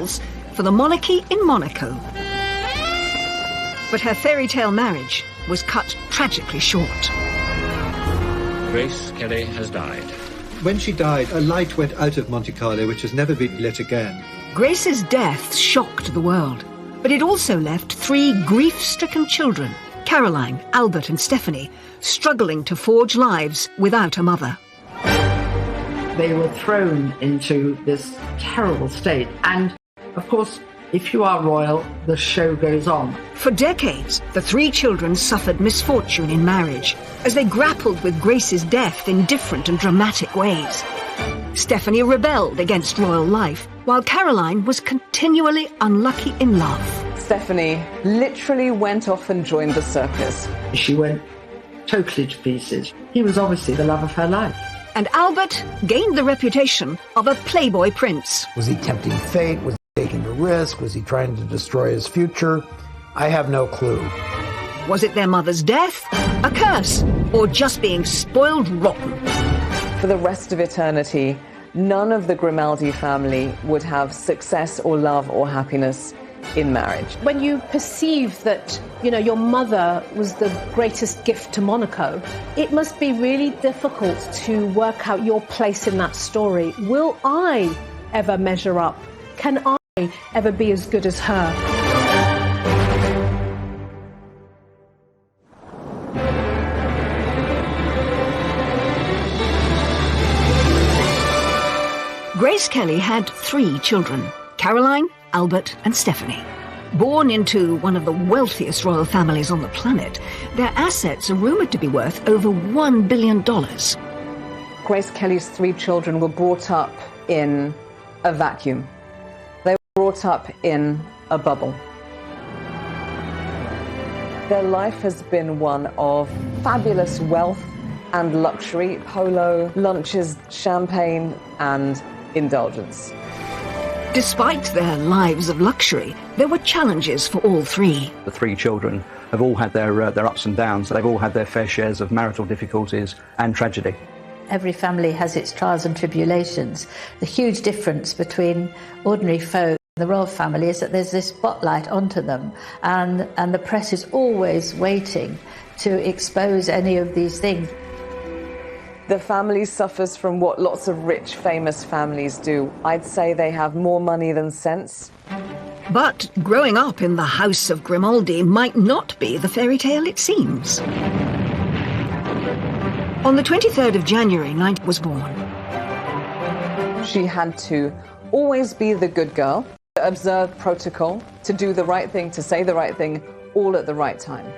roles for the monarchy in Monaco. But her fairy tale marriage was cut tragically short. Grace Kelly has died. When she died, a light went out of Monte Carlo which has never been lit again. Grace's death shocked the world, but it also left 3 grief-stricken children, Caroline, Albert and Stephanie, struggling to forge lives without a mother. They were thrown into this terrible state, and of course, if you are royal, the show goes on. For decades, the 3 children suffered misfortune in marriage as they grappled with Grace's death in different and dramatic ways. Stephanie rebelled against royal life, while Caroline was continually unlucky in love. Stephanie literally went off and joined the circus. She went totally to pieces. He was obviously the love of her life. And Albert gained the reputation of a playboy prince. Was he tempting fate? Was he taking a risk? Was he trying to destroy his future? I have no clue. Was it their mother's death, a curse, or just being spoiled rotten? For the rest of eternity, none of the Grimaldi family would have success or love or happiness in marriage. When you perceive that, your mother was the greatest gift to Monaco, it must be really difficult to work out your place in that story. Will I ever measure up? Can I ever be as good as her? Grace Kelly had 3 children, Caroline, Albert and Stephanie. Born into one of the wealthiest royal families on the planet, their assets are rumoured to be worth over $1 billion. Grace Kelly's 3 children were brought up in a vacuum. They were brought up in a bubble. Their life has been one of fabulous wealth and luxury, polo, lunches, champagne and indulgence. Despite their lives of luxury, there were challenges for all 3. The 3 children have all had their ups and downs. They've all had their fair shares of marital difficulties and tragedy. Every family has its trials and tribulations. The huge difference between ordinary folk and the royal family is that there's this spotlight onto them, and the press is always waiting to expose any of these things. The family suffers from what lots of rich, famous families do. I'd say they have more money than sense. But growing up in the House of Grimaldi might not be the fairy tale it seems. On the 23rd of January, Knight was born. She had to always be the good girl, to observe protocol, to do the right thing, to say the right thing, all at the right time.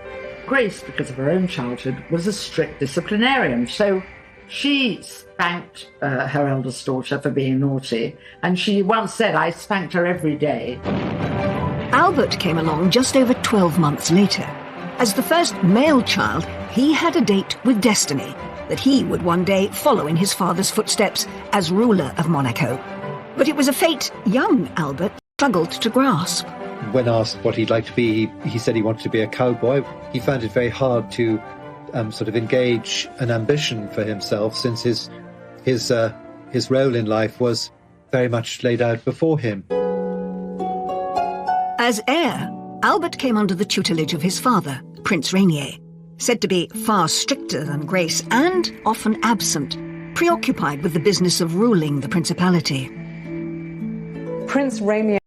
Grace, because of her own childhood, was a strict disciplinarian, so she spanked her eldest daughter for being naughty, and she once said, "I spanked her every day." Albert came along just over 12 months later. As the first male child, he had a date with destiny, that he would one day follow in his father's footsteps as ruler of Monaco. But it was a fate young Albert struggled to grasp. When asked what he'd like to be, he said he wanted to be a cowboy. He found it very hard to sort of engage an ambition for himself, since his role in life was very much laid out before him. As heir, Albert came under the tutelage of his father, Prince Rainier, said to be far stricter than Grace and often absent, preoccupied with the business of ruling the principality. Prince Rainier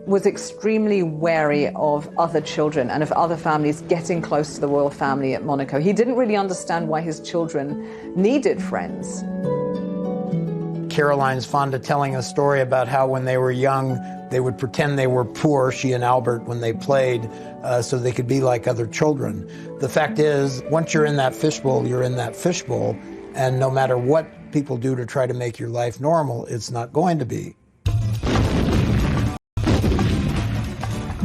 was extremely wary of other children and of other families getting close to the royal family at Monaco. He didn't really understand why his children needed friends. Caroline's fond of telling a story about how when they were young, they would pretend they were poor, she and Albert, when they played, so they could be like other children. The fact is, once you're in that fishbowl, you're in that fishbowl, and no matter what people do to try to make your life normal, it's not going to be.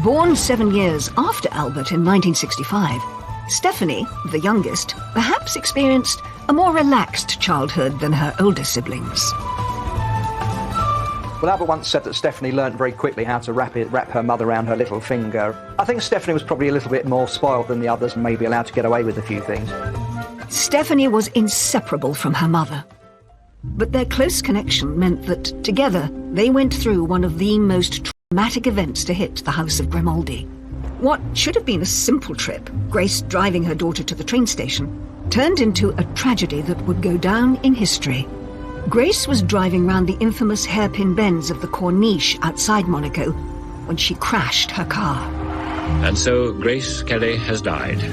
Born 7 years after Albert in 1965, Stephanie, the youngest, perhaps experienced a more relaxed childhood than her older siblings. Well, Albert once said that Stephanie learnt very quickly how to wrap her mother around her little finger. I think Stephanie was probably a little bit more spoiled than the others and maybe allowed to get away with a few things. Stephanie was inseparable from her mother. But their close connection meant that, together, they went through one of the most dramatic events to hit the House of Grimaldi. What should have been a simple trip, Grace driving her daughter to the train station, turned into a tragedy that would go down in history. Grace was driving round the infamous hairpin bends of the Corniche outside Monaco when she crashed her car. And so Grace Kelly has died.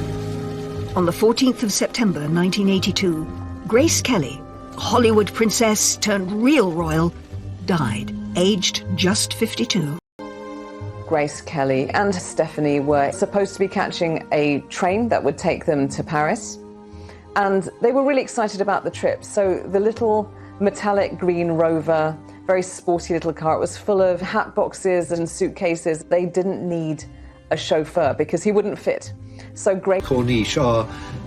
On the 14th of September 1982, Grace Kelly, Hollywood princess turned real royal, died, aged just 52. Grace Kelly and Stephanie were supposed to be catching a train that would take them to Paris. And they were really excited about the trip. So the little metallic green Rover, very sporty little car, it was full of hat boxes and suitcases. They didn't need a chauffeur because he wouldn't fit. So Grace... Corniche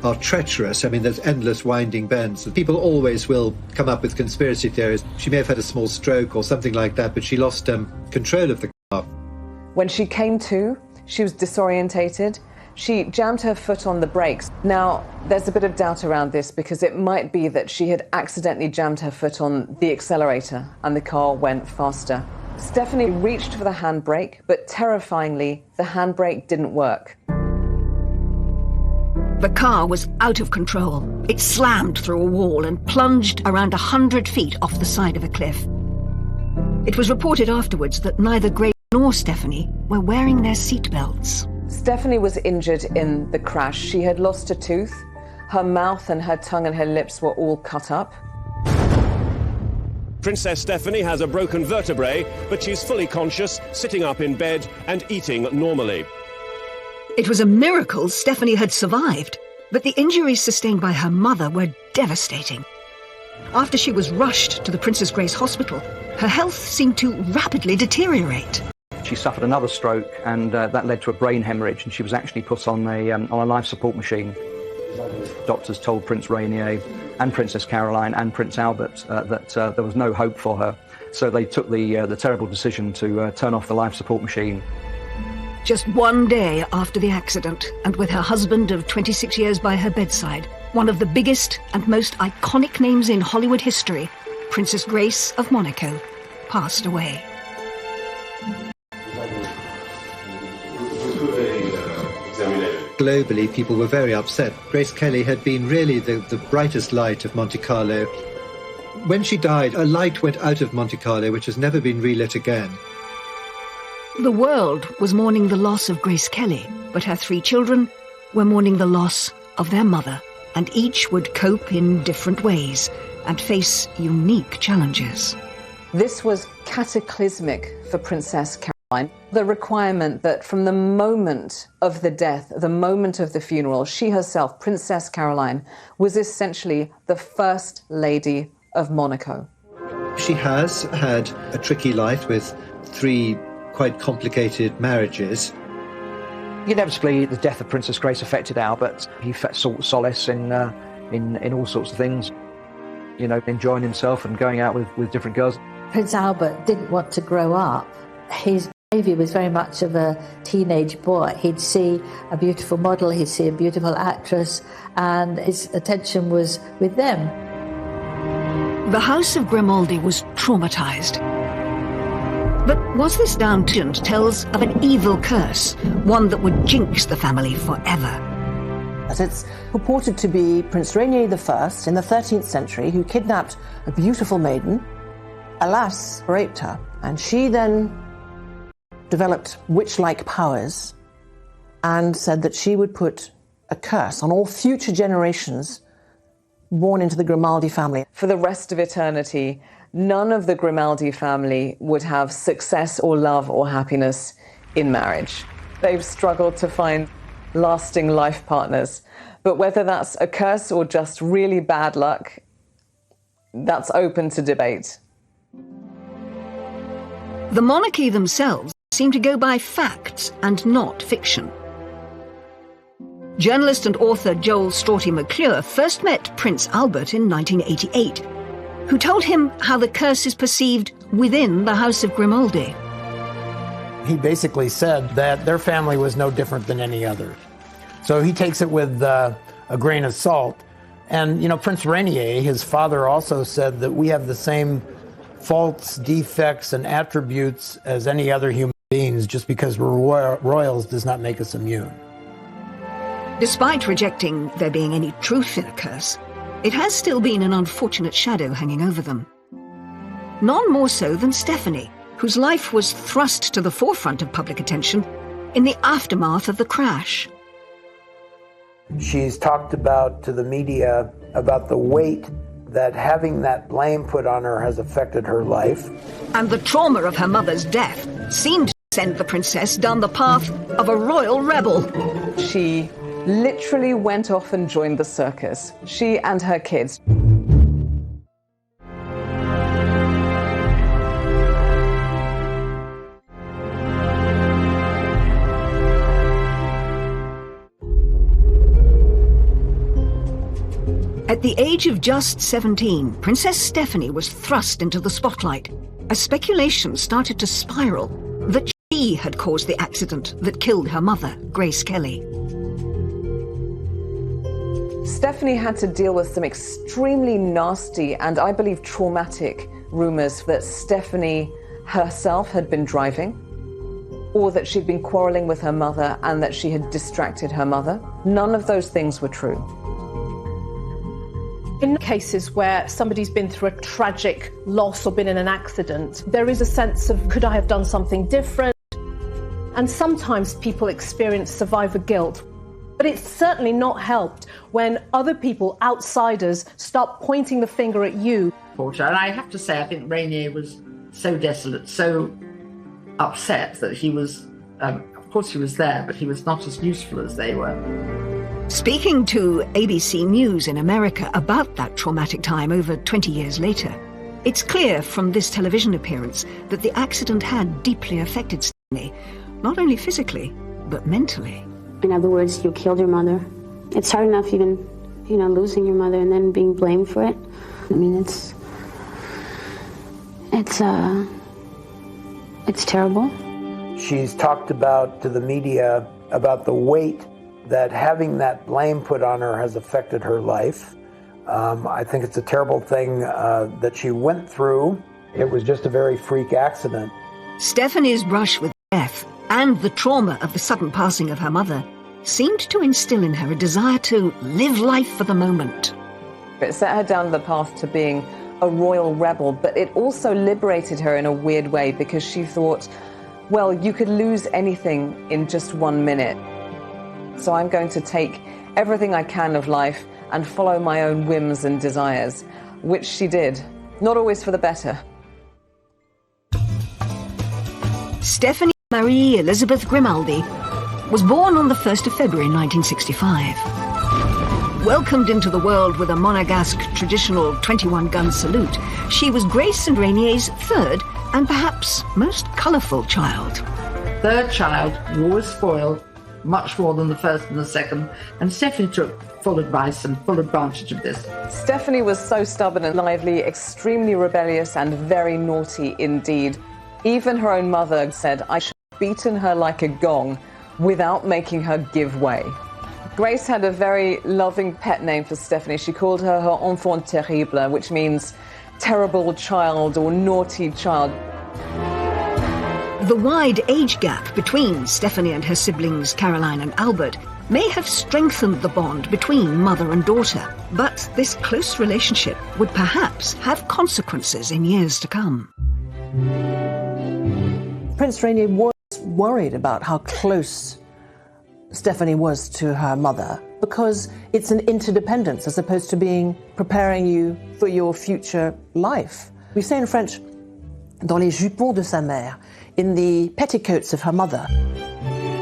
are treacherous. I mean, there's endless winding bends. People always will come up with conspiracy theories. She may have had a small stroke or something like that, but she lost control of the car. When she came to, she was disorientated. She jammed her foot on the brakes. Now, there's a bit of doubt around this because it might be that she had accidentally jammed her foot on the accelerator and the car went faster. Stephanie reached for the handbrake, but terrifyingly, the handbrake didn't work. The car was out of control. It slammed through a wall and plunged around 100 feet off the side of a cliff. It was reported afterwards that neither Grace nor Stephanie were wearing their seatbelts. Stephanie was injured in the crash. She had lost a tooth. Her mouth and her tongue and her lips were all cut up. Princess Stephanie has a broken vertebrae, but she's fully conscious, sitting up in bed and eating normally. It was a miracle Stephanie had survived, but the injuries sustained by her mother were devastating. After she was rushed to the Princess Grace Hospital, her health seemed to rapidly deteriorate. She suffered another stroke, and that led to a brain hemorrhage, and she was actually put on a life support machine. Doctors told Prince Rainier and Princess Caroline and Prince Albert that there was no hope for her. So they took the terrible decision to turn off the life support machine. Just one day after the accident, and with her husband of 26 years by her bedside, one of the biggest and most iconic names in Hollywood history, Princess Grace of Monaco, passed away. Globally, people were very upset. Grace Kelly had been really the brightest light of Monte Carlo. When she died, a light went out of Monte Carlo, which has never been relit again. The world was mourning the loss of Grace Kelly, but her 3 children were mourning the loss of their mother, and each would cope in different ways and face unique challenges. This was cataclysmic for Princess Caroline. The requirement that from the moment of the death, the moment of the funeral, she herself, Princess Caroline, was essentially the First Lady of Monaco. She has had a tricky life with 3 quite complicated marriages. Inevitably, the death of Princess Grace affected Albert. He sought solace in all sorts of things, you know, enjoying himself and going out with different girls. Prince Albert didn't want to grow up. His behaviour was very much of a teenage boy. He'd see a beautiful model, he'd see a beautiful actress, and his attention was with them. The House of Grimaldi was traumatised. But was this down to tells of an evil curse, one that would jinx the family forever? As it's purported to be Prince Rainier I in the 13th century who kidnapped a beautiful maiden, alas, raped her, and she then developed witch-like powers and said that she would put a curse on all future generations born into the Grimaldi family. For the rest of eternity, none of the Grimaldi family would have success or love or happiness in marriage. They've struggled to find lasting life partners. But whether that's a curse or just really bad luck, that's open to debate. The monarchy themselves seem to go by facts and not fiction. Journalist and author Joel Strawty McClure first met Prince Albert in 1988, who told him how the curse is perceived within the House of Grimaldi. He basically said that their family was no different than any other. So he takes it with a grain of salt. And, you know, Prince Rainier, his father, also said that we have the same faults, defects, and attributes as any other human beings. Just because we're royals does not make us immune. Despite rejecting there being any truth in a curse, it has still been an unfortunate shadow hanging over them. None more so than Stephanie, whose life was thrust to the forefront of public attention in the aftermath of the crash. She's talked about to the media about the weight that having that blame put on her has affected her life. And the trauma of her mother's death seemed to send the princess down the path of a royal rebel. She literally went off and joined the circus, she and her kids. At the age of just 17, Princess Stephanie was thrust into the spotlight as speculation started to spiral that she had caused the accident that killed her mother, Grace Kelly. Stephanie had to deal with some extremely nasty and, I believe, traumatic rumors that Stephanie herself had been driving, or that she'd been quarreling with her mother and that she had distracted her mother. None of those things were true. In cases where somebody's been through a tragic loss or been in an accident, there is a sense of, could I have done something different? And sometimes people experience survivor guilt. But it's certainly not helped when other people, outsiders, start pointing the finger at you. And I have to say, I think Rainier was so desolate, so upset that he was, of course he was there, but he was not as useful as they were. Speaking to ABC News in America about that traumatic time over 20 years later, it's clear from this television appearance that the accident had deeply affected Stephanie, not only physically, but mentally. In other words, you killed your mother. It's hard enough even, losing your mother and then being blamed for it. I mean, it's terrible. She's talked about to the media about the weight that having that blame put on her has affected her life. I think it's a terrible thing that she went through. It was just a very freak accident. Stephanie's brush with death and the trauma of the sudden passing of her mother seemed to instill in her a desire to live life for the moment. It set her down the path to being a royal rebel, but it also liberated her in a weird way because she thought, well, you could lose anything in just 1 minute. So I'm going to take everything I can of life and follow my own whims and desires, which she did, not always for the better. Stephanie Marie Elizabeth Grimaldi was born on the 1st of February 1965. Welcomed into the world with a Monegasque traditional 21-gun salute, she was Grace and Rainier's third and perhaps most colourful child. Third child, was spoiled, much more than the first and the second, and Stephanie took full advice and full advantage of this. Stephanie was so stubborn and lively, extremely rebellious and very naughty indeed. Even her own mother said, I should have beaten her like a gong without making her give way. Grace had a very loving pet name for Stephanie. She called her enfant terrible, which means terrible child or naughty child. The wide age gap between Stephanie and her siblings Caroline and Albert may have strengthened the bond between mother and daughter, but this close relationship would perhaps have consequences in years to come. Prince Rainier was worried about how close Stephanie was to her mother because it's an interdependence as opposed to being preparing you for your future life. We say in French, dans les jupons de sa mère, in the petticoats of her mother.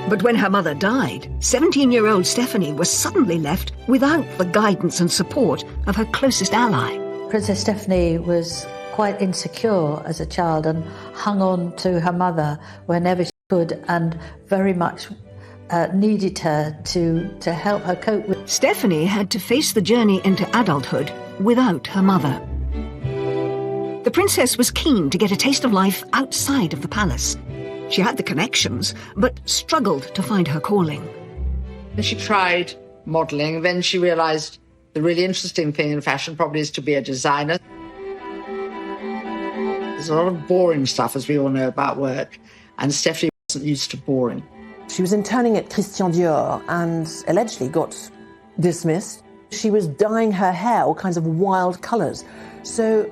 But when her mother died, 17-year-old Stephanie was suddenly left without the guidance and support of her closest ally. Princess Stephanie was quite insecure as a child and hung on to her mother whenever she could and very much needed her to help her cope with. Stephanie had to face the journey into adulthood without her mother. The princess was keen to get a taste of life outside of the palace. She had the connections, but struggled to find her calling. She tried modelling, then she realised the really interesting thing in fashion probably is to be a designer. There's a lot of boring stuff, as we all know, about work, and Stephanie wasn't used to boring. She was interning at Christian Dior and allegedly got dismissed. She was dyeing her hair all kinds of wild colours. So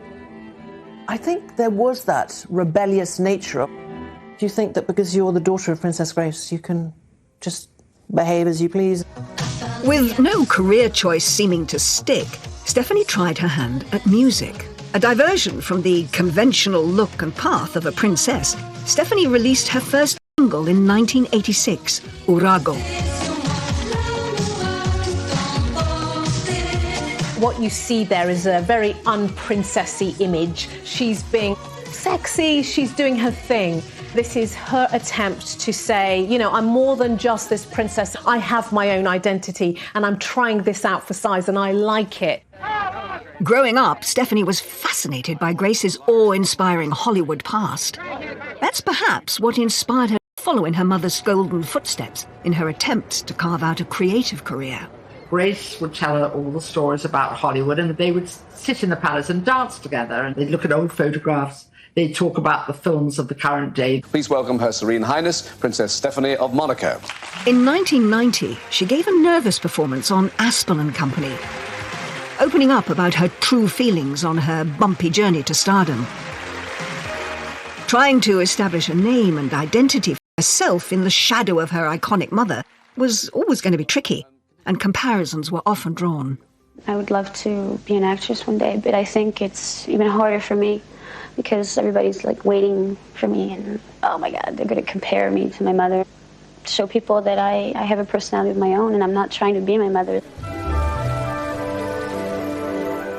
I think there was that rebellious nature. Do you think that because you're the daughter of Princess Grace, you can just behave as you please? With no career choice seeming to stick, Stephanie tried her hand at music. A diversion from the conventional look and path of a princess, Stephanie released her first single in 1986, Urago. What you see there is a very unprincessy image. She's being sexy, she's doing her thing. This is her attempt to say, you know, I'm more than just this princess. I have my own identity and I'm trying this out for size and I like it. Growing up, Stephanie was fascinated by Grace's awe-inspiring Hollywood past. That's perhaps what inspired her to follow in her mother's golden footsteps in her attempts to carve out a creative career. Grace would tell her all the stories about Hollywood, and they would sit in the palace and dance together, and they'd look at old photographs. They'd talk about the films of the current day. Please welcome Her Serene Highness, Princess Stephanie of Monaco. In 1990, she gave a nervous performance on Aspel & Company, opening up about her true feelings on her bumpy journey to stardom. Trying to establish a name and identity for herself in the shadow of her iconic mother was always going to be tricky, and comparisons were often drawn. I would love to be an actress one day, but I think it's even harder for me because everybody's like waiting for me and, oh my God, they're going to compare me to my mother. Show people that I have a personality of my own and I'm not trying to be my mother.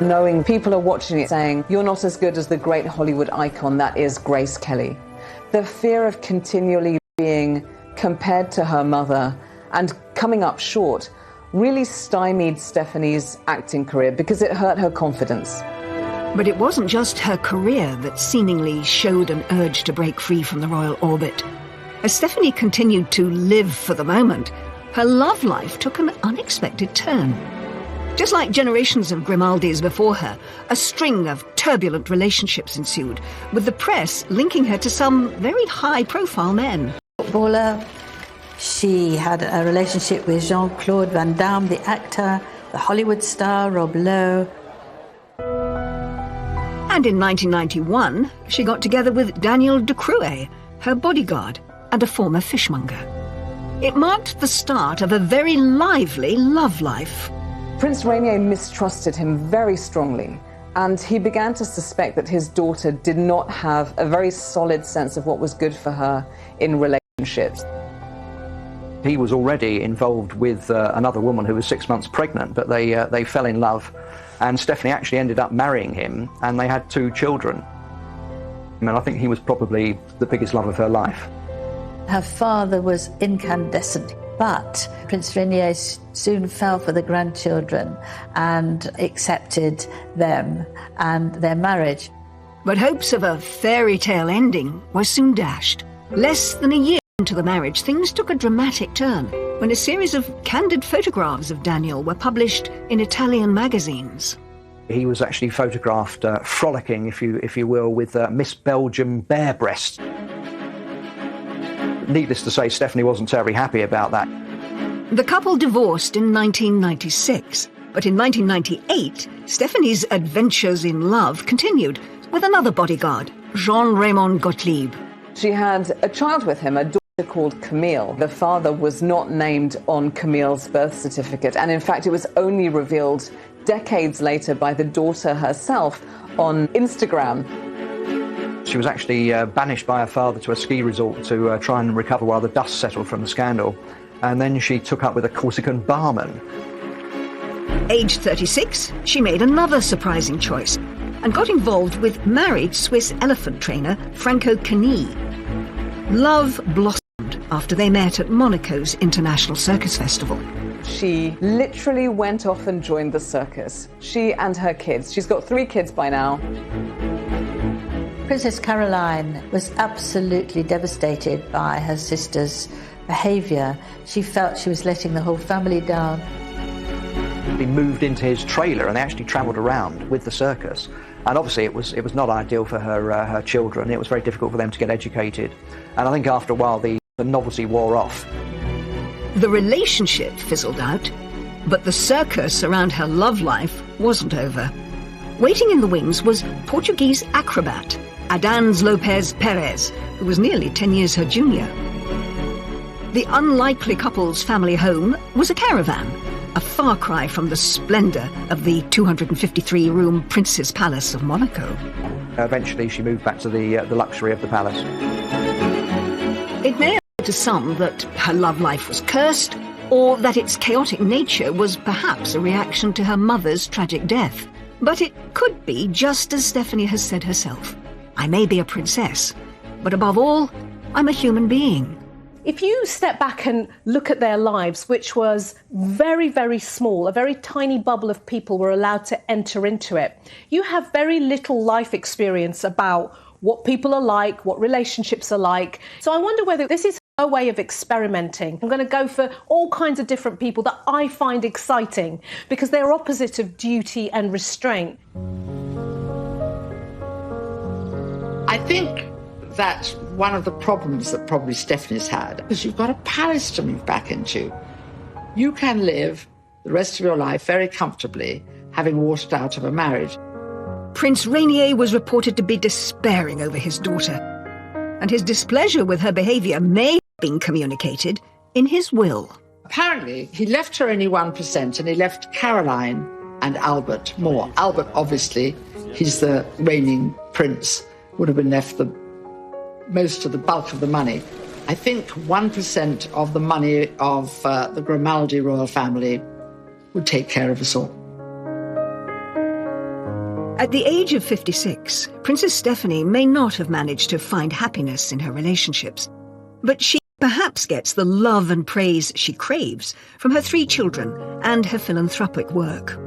Knowing people are watching it saying, you're not as good as the great Hollywood icon that is Grace Kelly. The fear of continually being compared to her mother and coming up short really stymied Stephanie's acting career because it hurt her confidence. But it wasn't just her career that seemingly showed an urge to break free from the royal orbit. As Stephanie continued to live for the moment, her love life took an unexpected turn. Just like generations of Grimaldis before her, a string of turbulent relationships ensued, with the press linking her to some very high-profile men. Footballer. She had a relationship with Jean-Claude Van Damme, the actor, the Hollywood star Rob Lowe. And in 1991, she got together with Daniel de Cruet, her bodyguard and a former fishmonger. It marked the start of a very lively love life. Prince Rainier mistrusted him very strongly, and he began to suspect that his daughter did not have a very solid sense of what was good for her in relationships. He was already involved with another woman who was 6 months pregnant, but they fell in love, and Stephanie actually ended up marrying him, and they had 2 children. And I think he was probably the biggest love of her life. Her father was incandescent, but Prince Rainier soon fell for the grandchildren and accepted them and their marriage. But hopes of a fairy tale ending were soon dashed. Less than a year into the marriage, things took a dramatic turn when a series of candid photographs of Daniel were published in Italian magazines. He was actually photographed frolicking, if you will, with Miss Belgium bare breasts. Needless to say, Stephanie wasn't terribly happy about that. The couple divorced in 1996, but in 1998, Stephanie's adventures in love continued with another bodyguard, Jean-Raymond Gottlieb. She had a child with him, a daughter called Camille. The father was not named on Camille's birth certificate, and in fact it was only revealed decades later by the daughter herself on Instagram. She was actually banished by her father to a ski resort to try and recover while the dust settled from the scandal, and then she took up with a Corsican barman. Aged 36, she made another surprising choice and got involved with married Swiss elephant trainer Franco Cani. Love blossomed after they met at Monaco's International Circus Festival. She literally went off and joined the circus. She and her kids. She's got 3 kids by now. Princess Caroline was absolutely devastated by her sister's behaviour. She felt she was letting the whole family down. He moved into his trailer and they actually travelled around with the circus. And obviously it was not ideal for her children. It was very difficult for them to get educated. And I think after a while the The novelty wore off. The relationship fizzled out, but the circus around her love life wasn't over. Waiting in the wings was Portuguese acrobat Adans Lopez Perez, who was nearly 10 years her junior. The unlikely couple's family home was a caravan, a far cry from the splendour of the 253-room Prince's Palace of Monaco. Eventually she moved back to the luxury of the palace. It may appear to some that her love life was cursed, or that its chaotic nature was perhaps a reaction to her mother's tragic death. But it could be just as Stephanie has said herself. I may be a princess, but above all, I'm a human being. If you step back and look at their lives, which was very, very small, a very tiny bubble of people were allowed to enter into it, you have very little life experience about what people are like, what relationships are like. So I wonder whether this is a way of experimenting. I'm going to go for all kinds of different people that I find exciting because they're opposite of duty and restraint. I think that's one of the problems that probably Stephanie's had, because you've got a palace to move back into. You can live the rest of your life very comfortably, having walked out of a marriage. Prince Rainier was reported to be despairing over his daughter, and his displeasure with her behaviour may have been communicated in his will. Apparently, he left her only 1%, and he left Caroline and Albert more. Albert, obviously, he's the reigning prince, would have been left most of the bulk of the money. I think 1% of the money of the Grimaldi royal family would take care of us all. At the age of 56, Princess Stephanie may not have managed to find happiness in her relationships, but she perhaps gets the love and praise she craves from her 3 children and her philanthropic work.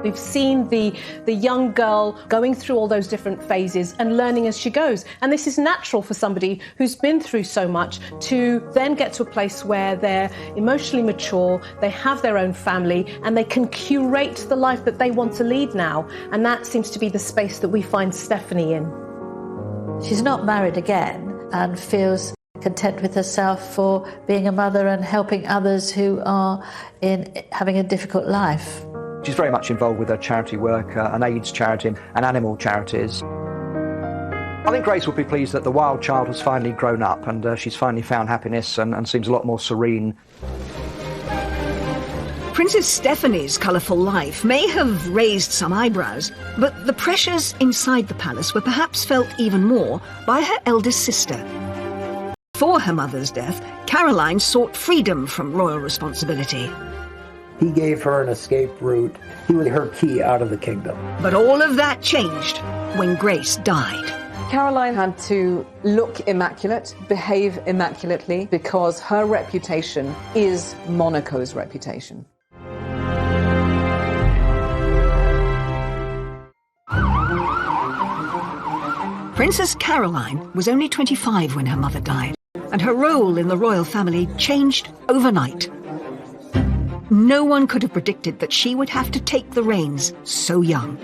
We've seen the young girl going through all those different phases and learning as she goes. And this is natural for somebody who's been through so much to then get to a place where they're emotionally mature, they have their own family, and they can curate the life that they want to lead now. And that seems to be the space that we find Stephanie in. She's not married again and feels content with herself for being a mother and helping others who are having a difficult life. She's very much involved with her charity work, an AIDS charity and animal charities. I think Grace would be pleased that the wild child has finally grown up and she's finally found happiness and seems a lot more serene. Princess Stephanie's colourful life may have raised some eyebrows, but the pressures inside the palace were perhaps felt even more by her eldest sister. Before her mother's death, Caroline sought freedom from royal responsibility. He gave her an escape route. He was her key out of the kingdom. But all of that changed when Grace died. Caroline had to look immaculate, behave immaculately, because her reputation is Monaco's reputation. Princess Caroline was only 25 when her mother died, and her role in the royal family changed overnight. No one could have predicted that she would have to take the reins so young.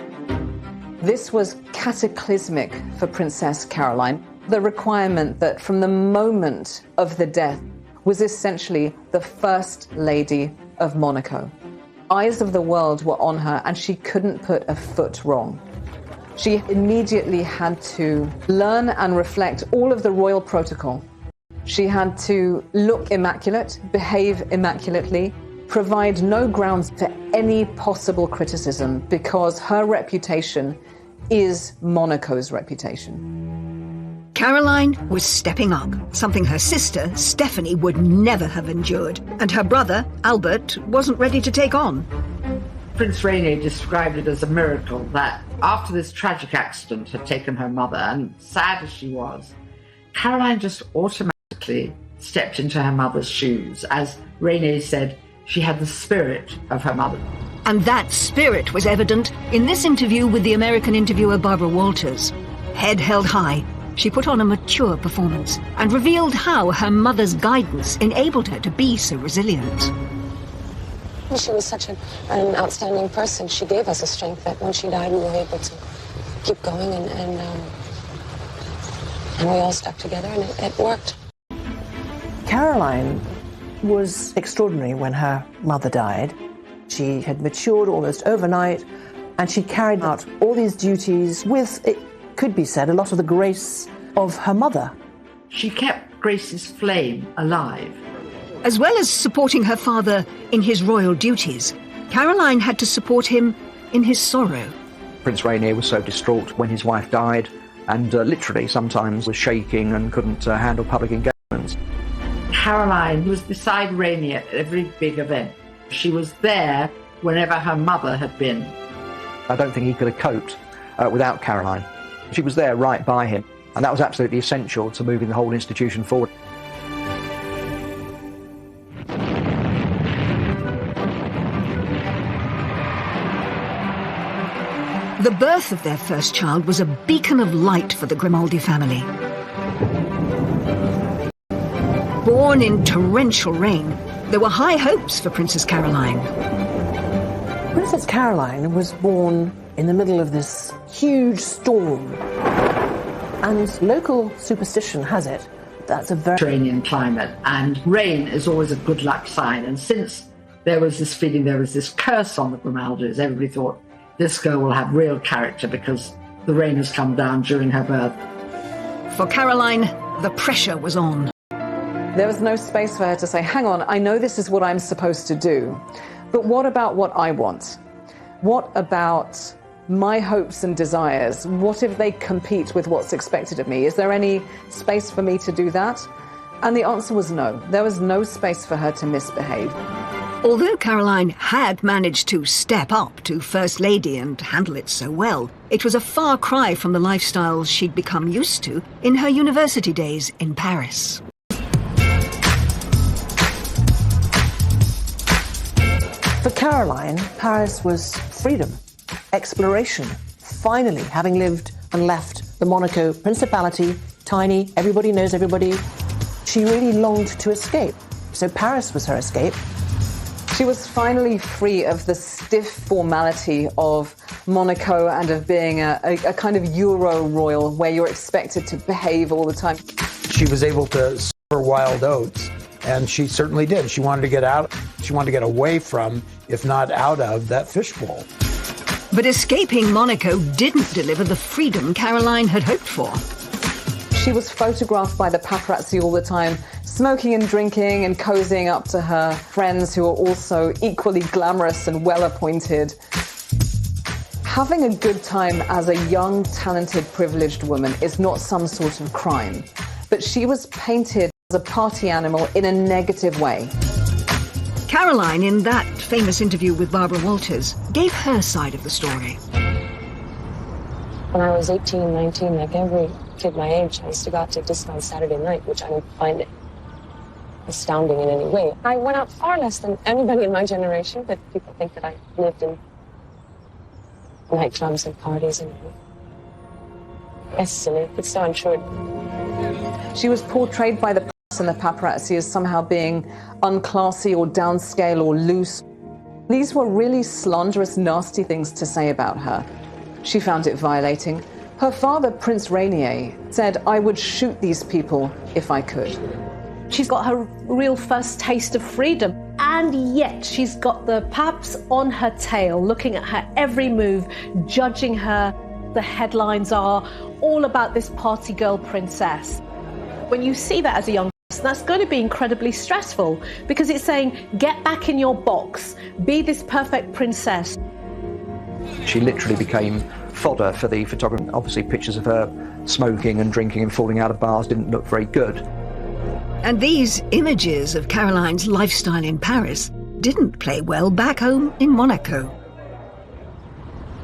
This was cataclysmic for Princess Caroline. The requirement that from the moment of the death was essentially the First Lady of Monaco. Eyes of the world were on her and she couldn't put a foot wrong. She immediately had to learn and reflect all of the royal protocol. She had to look immaculate, behave immaculately, provide no grounds for any possible criticism because her reputation is Monaco's reputation. Caroline was stepping up, something her sister, Stephanie, would never have endured, and her brother, Albert, wasn't ready to take on. Prince Rainier described it as a miracle that after this tragic accident had taken her mother, and sad as she was, Caroline just automatically stepped into her mother's shoes. As Rainier said, she had the spirit of her mother. And that spirit was evident in this interview with the American interviewer Barbara Walters. Head held high, she put on a mature performance and revealed how her mother's guidance enabled her to be so resilient. She was such an outstanding person. She gave us a strength that when she died, we were able to keep going, and we all stuck together, and it worked. Caroline was extraordinary when her mother died. She had matured almost overnight, and she carried out all these duties with, it could be said, a lot of the grace of her mother. She kept Grace's flame alive. As well as supporting her father in his royal duties, Caroline had to support him in his sorrow. Prince Rainier was so distraught when his wife died, and literally sometimes was shaking and couldn't handle public engagements. Caroline was beside Rainier at every big event. She was there whenever her mother had been. I don't think he could have coped without Caroline. She was there right by him, and that was absolutely essential to moving the whole institution forward. The birth of their first child was a beacon of light for the Grimaldi family. Born in torrential rain, there were high hopes for Princess Caroline. Princess Caroline was born in the middle of this huge storm. And local superstition has it that's a very Mediterranean climate, and rain is always a good luck sign. And since there was this feeling, there was this curse on the Grimaldis, everybody thought this girl will have real character because the rain has come down during her birth. For Caroline, the pressure was on. There was no space for her to say, hang on, I know this is what I'm supposed to do, but what about what I want? What about my hopes and desires? What if they compete with what's expected of me? Is there any space for me to do that? And the answer was no. There was no space for her to misbehave. Although Caroline had managed to step up to First Lady and handle it so well, it was a far cry from the lifestyle she'd become used to in her university days in Paris. For Caroline, Paris was freedom, exploration. Finally, having lived and left the Monaco Principality, tiny, everybody knows everybody, she really longed to escape. So Paris was her escape. She was finally free of the stiff formality of Monaco and of being a kind of Euro royal where you're expected to behave all the time. She was able to sow her wild oats, and she certainly did. She wanted to get out. She wanted to get away from, if not out of, that fishbowl. But escaping Monaco didn't deliver the freedom Caroline had hoped for. She was photographed by the paparazzi all the time, smoking and drinking and cozying up to her friends who were also equally glamorous and well-appointed. Having a good time as a young, talented, privileged woman is not some sort of crime. But she was painted as a party animal in a negative way. Caroline, in that famous interview with Barbara Walters, gave her side of the story. When I was 18, 19, like every kid my age, I used to go out to Disneyland Saturday night, which I don't find astounding in any way. I went out far less than anybody in my generation, but people think that I lived in nightclubs and parties, and it's silly. It's so untrue. She was portrayed by the press and the paparazzi as somehow being unclassy or downscale or loose. These were really slanderous, nasty things to say about her. She found it violating. Her father, Prince Rainier, said, I would shoot these people if I could. She's got her real first taste of freedom, and yet she's got the paps on her tail, looking at her every move, judging her. The headlines are all about this party girl princess. When you see that as a young person, that's going to be incredibly stressful, because it's saying, get back in your box, be this perfect princess. She literally became fodder for the photographer. Obviously, pictures of her smoking and drinking and falling out of bars didn't look very good. And these images of Caroline's lifestyle in Paris didn't play well back home in Monaco.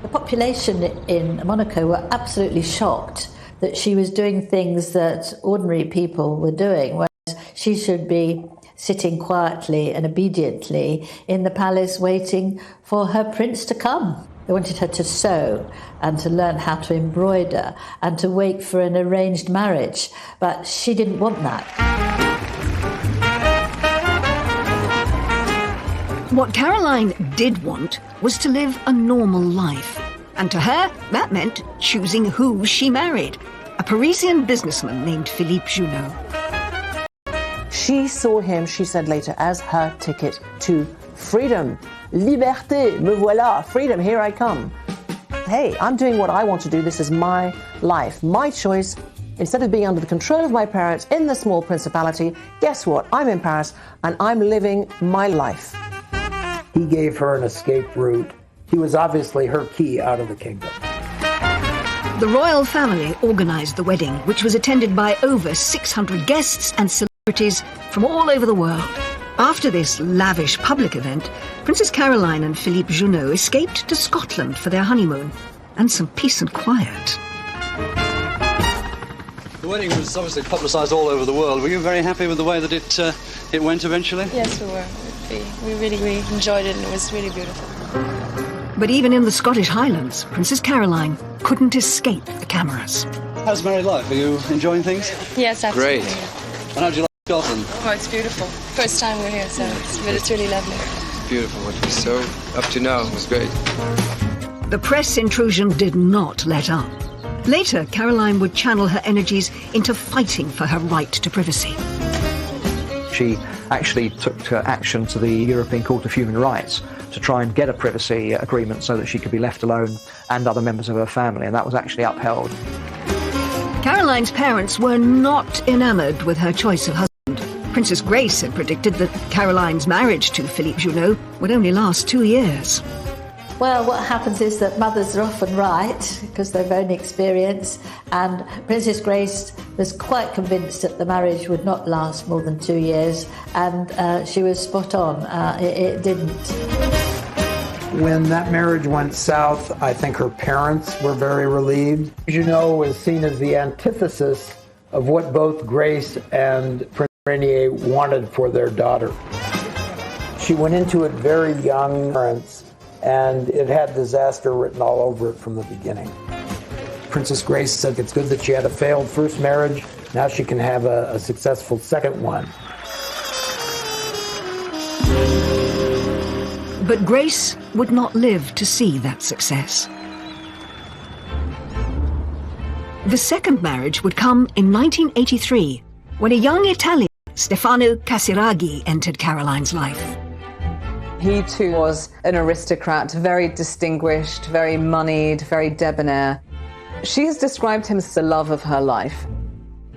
The population in Monaco were absolutely shocked that she was doing things that ordinary people were doing, whereas she should be sitting quietly and obediently in the palace waiting for her prince to come. They wanted her to sew and to learn how to embroider and to wait for an arranged marriage, but she didn't want that. What Caroline did want was to live a normal life. And to her, that meant choosing who she married, a Parisian businessman named Philippe Junot. She saw him, she said later, as her ticket to freedom. Liberté, me voilà, freedom, here I come. Hey, I'm doing what I want to do. This is my life, my choice. Instead of being under the control of my parents in the small principality, guess what? I'm in Paris and I'm living my life. He gave her an escape route. He was obviously her key out of the kingdom. The royal family organised the wedding, which was attended by over 600 guests and celebrities from all over the world. After this lavish public event, Princess Caroline and Philippe Junot escaped to Scotland for their honeymoon and some peace and quiet. The wedding was obviously publicised all over the world. Were you very happy with the way that it went eventually? Yes, we were. We really enjoyed it, and it was really beautiful. But even in the Scottish Highlands, Princess Caroline couldn't escape the cameras. How's married life? Are you enjoying things? Yes, absolutely. Great. And how do you like Scotland? Oh, it's beautiful. First time we're here, so it's really lovely. It's beautiful. What we saw up to now was great. The press intrusion did not let up. Later, Caroline would channel her energies into fighting for her right to privacy. She actually took action to the European Court of Human Rights to try and get a privacy agreement so that she could be left alone and other members of her family, and that was actually upheld. Caroline's parents were not enamoured with her choice of husband. Princess Grace had predicted that Caroline's marriage to Philippe Junot would only last 2 years. Well, what happens is that mothers are often right because they've own experience, and Princess Grace was quite convinced that the marriage would not last more than 2 years, and she was spot on. It didn't. When that marriage went south, I think her parents were very relieved. Junot was seen as the antithesis of what both Grace and Prince Rainier wanted for their daughter. She went into it very young, and it had disaster written all over it from the beginning. Princess Grace said it's good that she had a failed first marriage. Now she can have a successful second one. But Grace would not live to see that success. The second marriage would come in 1983, when a young Italian, Stefano Casiraghi, entered Caroline's life. He too was an aristocrat, very distinguished, very moneyed, very debonair. She's described him as the love of her life.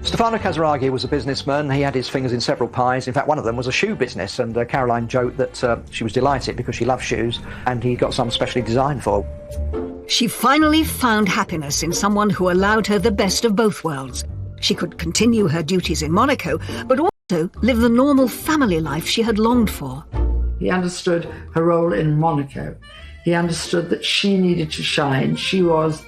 Stefano Casiraghi was a businessman. He had his fingers in several pies. In fact, one of them was a shoe business, and Caroline joked that she was delighted because she loved shoes, and he got some specially designed for her. She finally found happiness in someone who allowed her the best of both worlds. She could continue her duties in Monaco, but also live the normal family life she had longed for. He understood her role in Monaco. He understood that she needed to shine. She was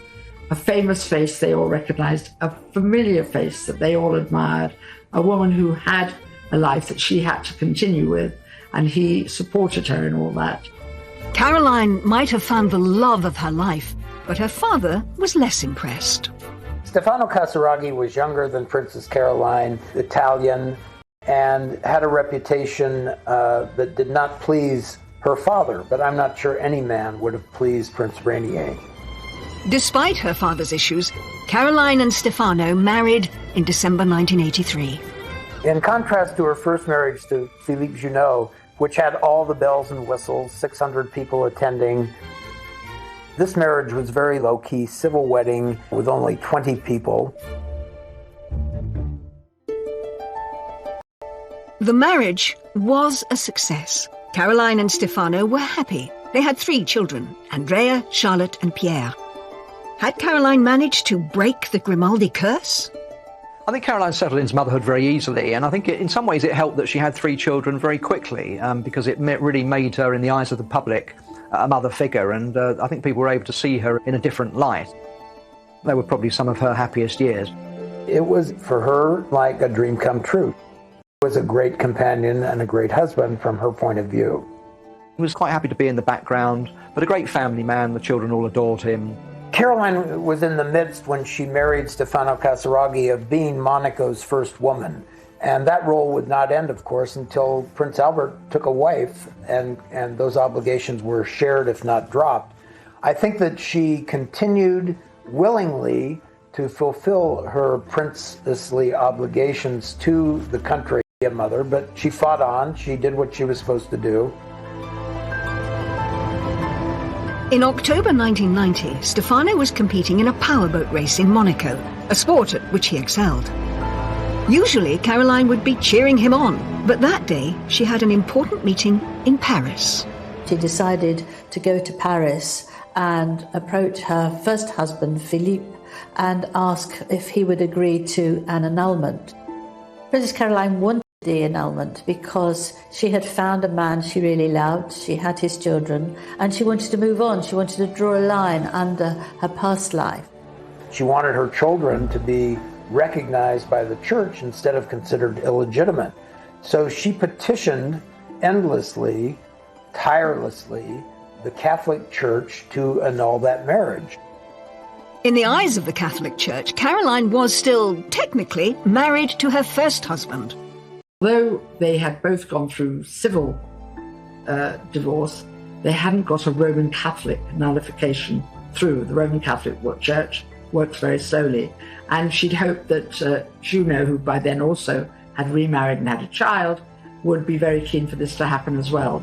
a famous face they all recognized, a familiar face that they all admired, a woman who had a life that she had to continue with, and he supported her in all that. Caroline might have found the love of her life, but her father was less impressed. Stefano Casiraghi was younger than Princess Caroline, Italian, and had a reputation that did not please her father, but I'm not sure any man would have pleased Prince Rainier. Despite her father's issues, Caroline and Stefano married in December 1983. In contrast to her first marriage to Philippe Junot, which had all the bells and whistles, 600 people attending, this marriage was very low-key, civil wedding with only 20 people. The marriage was a success. Caroline and Stefano were happy. They had 3 children, Andrea, Charlotte and Pierre. Had Caroline managed to break the Grimaldi curse? I think Caroline settled into motherhood very easily, and I think in some ways it helped that she had 3 children very quickly, because it really made her, in the eyes of the public, a mother figure, and I think people were able to see her in a different light. They were probably some of her happiest years. It was, for her, like a dream come true. He was a great companion and a great husband from her point of view. He was quite happy to be in the background, but a great family man. The children all adored him. Caroline was in the midst, when she married Stefano Casiraghi, of being Monaco's first woman. And that role would not end, of course, until Prince Albert took a wife, and those obligations were shared, if not dropped. I think that she continued willingly to fulfill her princessly obligations to the country a mother, but she fought on. She did what she was supposed to do. In October 1990, Stefano was competing in a powerboat race in Monaco, a sport at which he excelled. Usually, Caroline would be cheering him on, but that day she had an important meeting in Paris. She decided to go to Paris and approach her first husband, Philippe, and ask if he would agree to an annulment. Princess Caroline wanted the annulment because she had found a man she really loved, she had his children, and she wanted to move on. She wanted to draw a line under her past life. She wanted her children to be recognized by the church instead of considered illegitimate. So she petitioned endlessly, tirelessly, the Catholic Church to annul that marriage. In the eyes of the Catholic Church, Caroline was still, technically, married to her first husband. Though they had both gone through civil divorce, they hadn't got a Roman Catholic nullification through. The Roman Catholic Church works very slowly. And she'd hoped that Juno, who by then also had remarried and had a child, would be very keen for this to happen as well.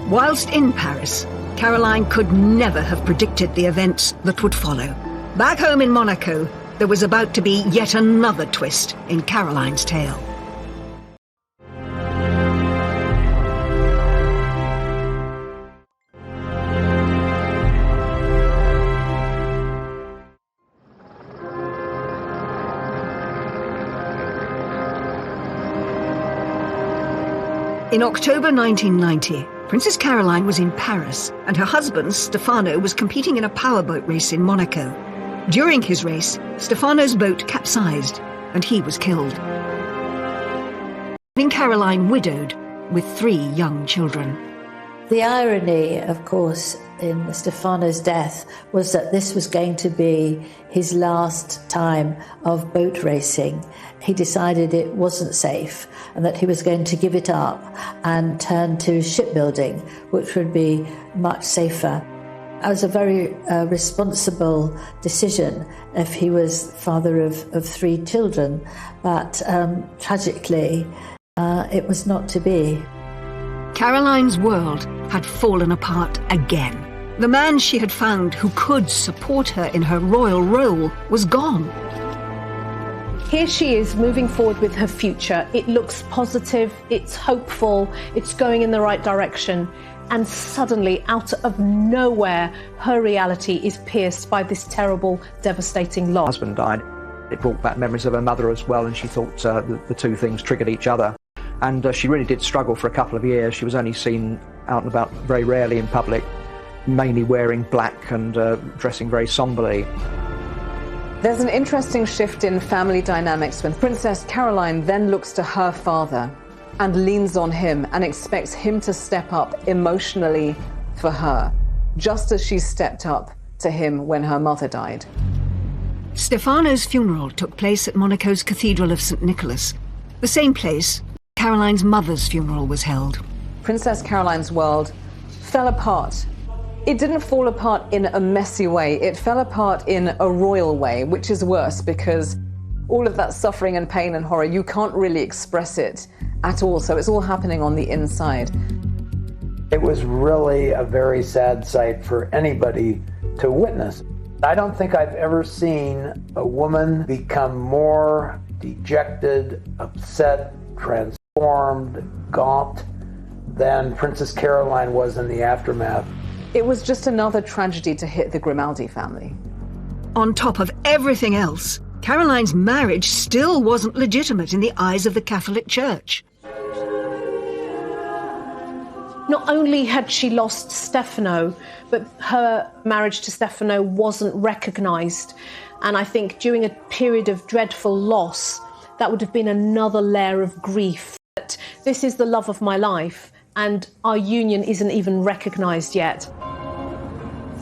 Whilst in Paris, Caroline could never have predicted the events that would follow. Back home in Monaco, there was about to be yet another twist in Caroline's tale. In October 1990, Princess Caroline was in Paris, and her husband, Stefano, was competing in a powerboat race in Monaco. During his race, Stefano's boat capsized, and he was killed, leaving Caroline widowed with 3 young children. The irony, of course, in Stefano's death was that this was going to be his last time of boat racing. He decided it wasn't safe and that he was going to give it up and turn to shipbuilding, which would be much safer. It was a very responsible decision if he was father of 3 children, but tragically, it was not to be. Caroline's world had fallen apart again. The man she had found who could support her in her royal role was gone. Here she is moving forward with her future. It looks positive, it's hopeful, it's going in the right direction. And suddenly, out of nowhere, her reality is pierced by this terrible, devastating loss. Her husband died. It brought back memories of her mother as well, and she thought the two things triggered each other. And she really did struggle for a couple of years. She was only seen out and about very rarely in public, mainly wearing black and dressing very somberly. There's an interesting shift in family dynamics when Princess Caroline then looks to her father and leans on him and expects him to step up emotionally for her, just as she stepped up to him when her mother died. Stefano's funeral took place at Monaco's Cathedral of St. Nicholas, the same place Caroline's mother's funeral was held. Princess Caroline's world fell apart. It didn't fall apart in a messy way. It fell apart in a royal way, which is worse because all of that suffering and pain and horror, you can't really express it at all. So it's all happening on the inside. It was really a very sad sight for anybody to witness. I don't think I've ever seen a woman become more dejected, upset, transformed, gaunt than Princess Caroline was in the aftermath. It was just another tragedy to hit the Grimaldi family. On top of everything else, Caroline's marriage still wasn't legitimate in the eyes of the Catholic Church. Not only had she lost Stefano, but her marriage to Stefano wasn't recognised. And I think during a period of dreadful loss, that would have been another layer of grief. That this is the love of my life, and our union isn't even recognised yet.